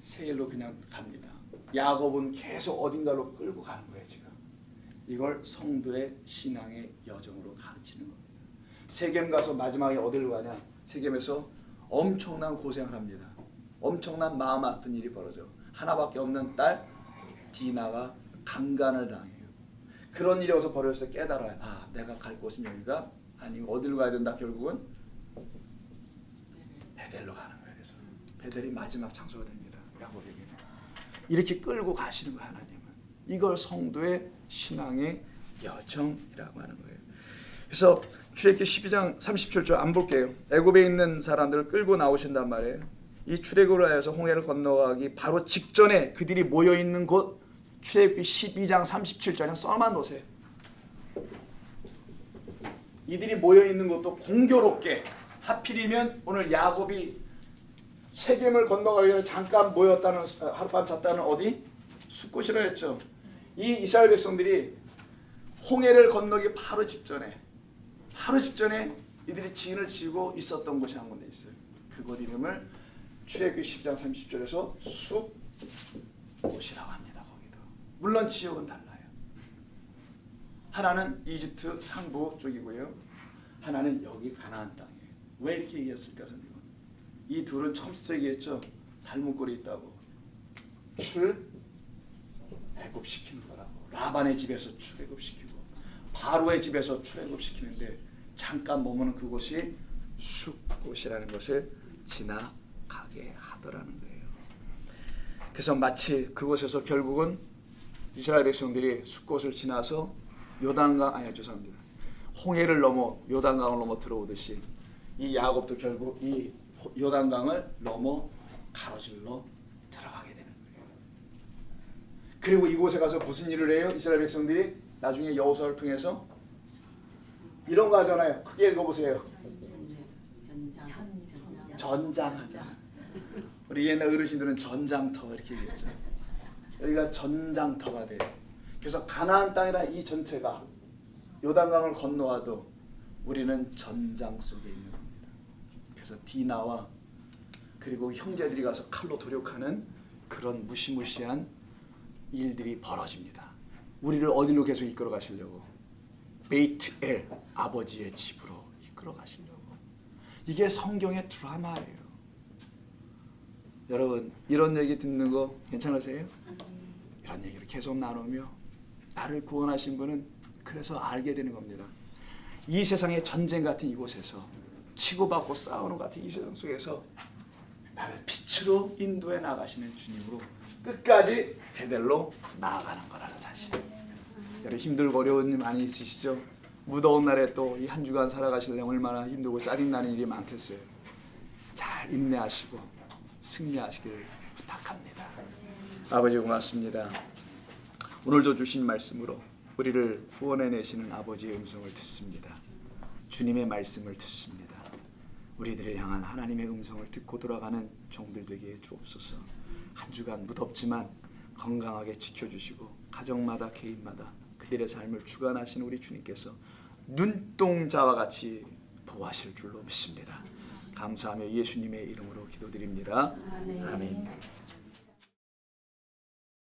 세일로 그냥 갑니다. 야곱은 계속 어딘가로 끌고 가는 거예요. 지금 이걸 성도의 신앙의 여정으로 가르치는 겁니다. 세겜 가서 마지막에 어디로 가냐? 세겜에서 엄청난 고생을 합니다. 엄청난 마음 아픈 일이 벌어져. 하나밖에 없는 딸 디나가 강간을 당해요. 그런 일이 어서 벌어져서 깨달아요. 아, 내가 갈 곳은 여기가 아니고 어디로 가야 된다. 결국은 베델로 가는 거예요. 그래서 베델이 마지막 장소가 됩니다. 야곱에게는. 이렇게 끌고 가시는 거예요. 하나님은. 이걸 성도의 신앙의 여정이라고 하는 거예요. 그래서 출애굽기 12장 37절 안 볼게요. 애굽에 있는 사람들을 끌고 나오신단 말이에요. 이 출애굽을 하여서 홍해를 건너가기 바로 직전에 그들이 모여있는 곳 출애굽기 12장 37절에 써만 놓으세요. 이들이 모여있는 곳도 공교롭게 하필이면 오늘 야곱이 세겜을 건너가기 전에 잠깐 모였다는 하룻밤 잤다는 어디? 숫곳이라 했죠. 이 이스라엘 백성들이 홍해를 건너기 바로 직전에 이들이 진을 치고 있었던 곳이 한 군데 있어요. 그곳 이름을 출애굽기 10장 30절에서 숫곳이라고 합니다. 거기도 물론 지역은 달라요. 하나는 이집트 상부 쪽이고요. 하나는 여기 가나안 땅이에요. 왜 이렇게 얘기했을까? 이 둘은 처음부터 얘기했죠. 닮은 꼴이 있다고. 출애굽시키는 거라고. 라반의 집에서 출애굽시키고 바로의 집에서 출애굽시키는데 잠깐 머무는 그곳이 숲곳이라는 것을 지나가게 하더라는 거예요. 그래서 마치 그곳에서 결국은 이스라엘 백성들이 숲곳을 지나서 홍해를 넘어 요단강을 넘어 들어오듯이 이 야곱도 결국 이 요단강을 넘어 가로질러 들어가게 되는 거예요. 그리고 이곳에 가서 무슨 일을 해요? 이스라엘 백성들이 나중에 여호수아를 통해서 이런 거 하잖아요. 크게 읽어보세요. 전장하자. 우리 옛날 어르신들은 전장터 이렇게 얘기했죠. 여기가 전장터가 돼요. 그래서 가나안 땅이라는 이 전체가 요단강을 건너와도 우리는 전장 속에 있는 겁니다. 그래서 디나와 그리고 형제들이 가서 칼로 도륙하는 그런 무시무시한 일들이 벌어집니다. 우리를 어디로 계속 이끌어 가시려고? 베이트엘, 아버지의 집으로 이끌어 가시려고. 이게 성경의 드라마예요. 여러분, 이런 얘기 듣는 거 괜찮으세요? 이런 얘기를 계속 나누며 나를 구원하신 분은 그래서 알게 되는 겁니다. 이 세상의 전쟁 같은 이곳에서 치고받고 싸우는 것 같은 이 세상 속에서 나를 빛으로 인도해 나가시는 주님으로 끝까지 베델로 나아가는 거라는 사실. 여러분, 힘들고 어려운 일 많이 있으시죠? 무더운 날에 또 이 한 주간 살아가시려면 얼마나 힘들고 짜증나는 일이 많겠어요. 잘 인내하시고 승리하시길 부탁합니다. 아버지 고맙습니다. 오늘도 주신 말씀으로 우리를 구원해내시는 아버지의 음성을 듣습니다. 주님의 말씀을 듣습니다. 우리들을 향한 하나님의 음성을 듣고 돌아가는 종들 되게 해 주옵소서. 한 주간 무덥지만 건강하게 지켜주시고 가정마다 개인마다 그들의 삶을 주관하시는 우리 주님께서 눈동자와 같이 보호하실 줄로 믿습니다. 감사하며 예수님의 이름으로 기도드립니다. 아멘.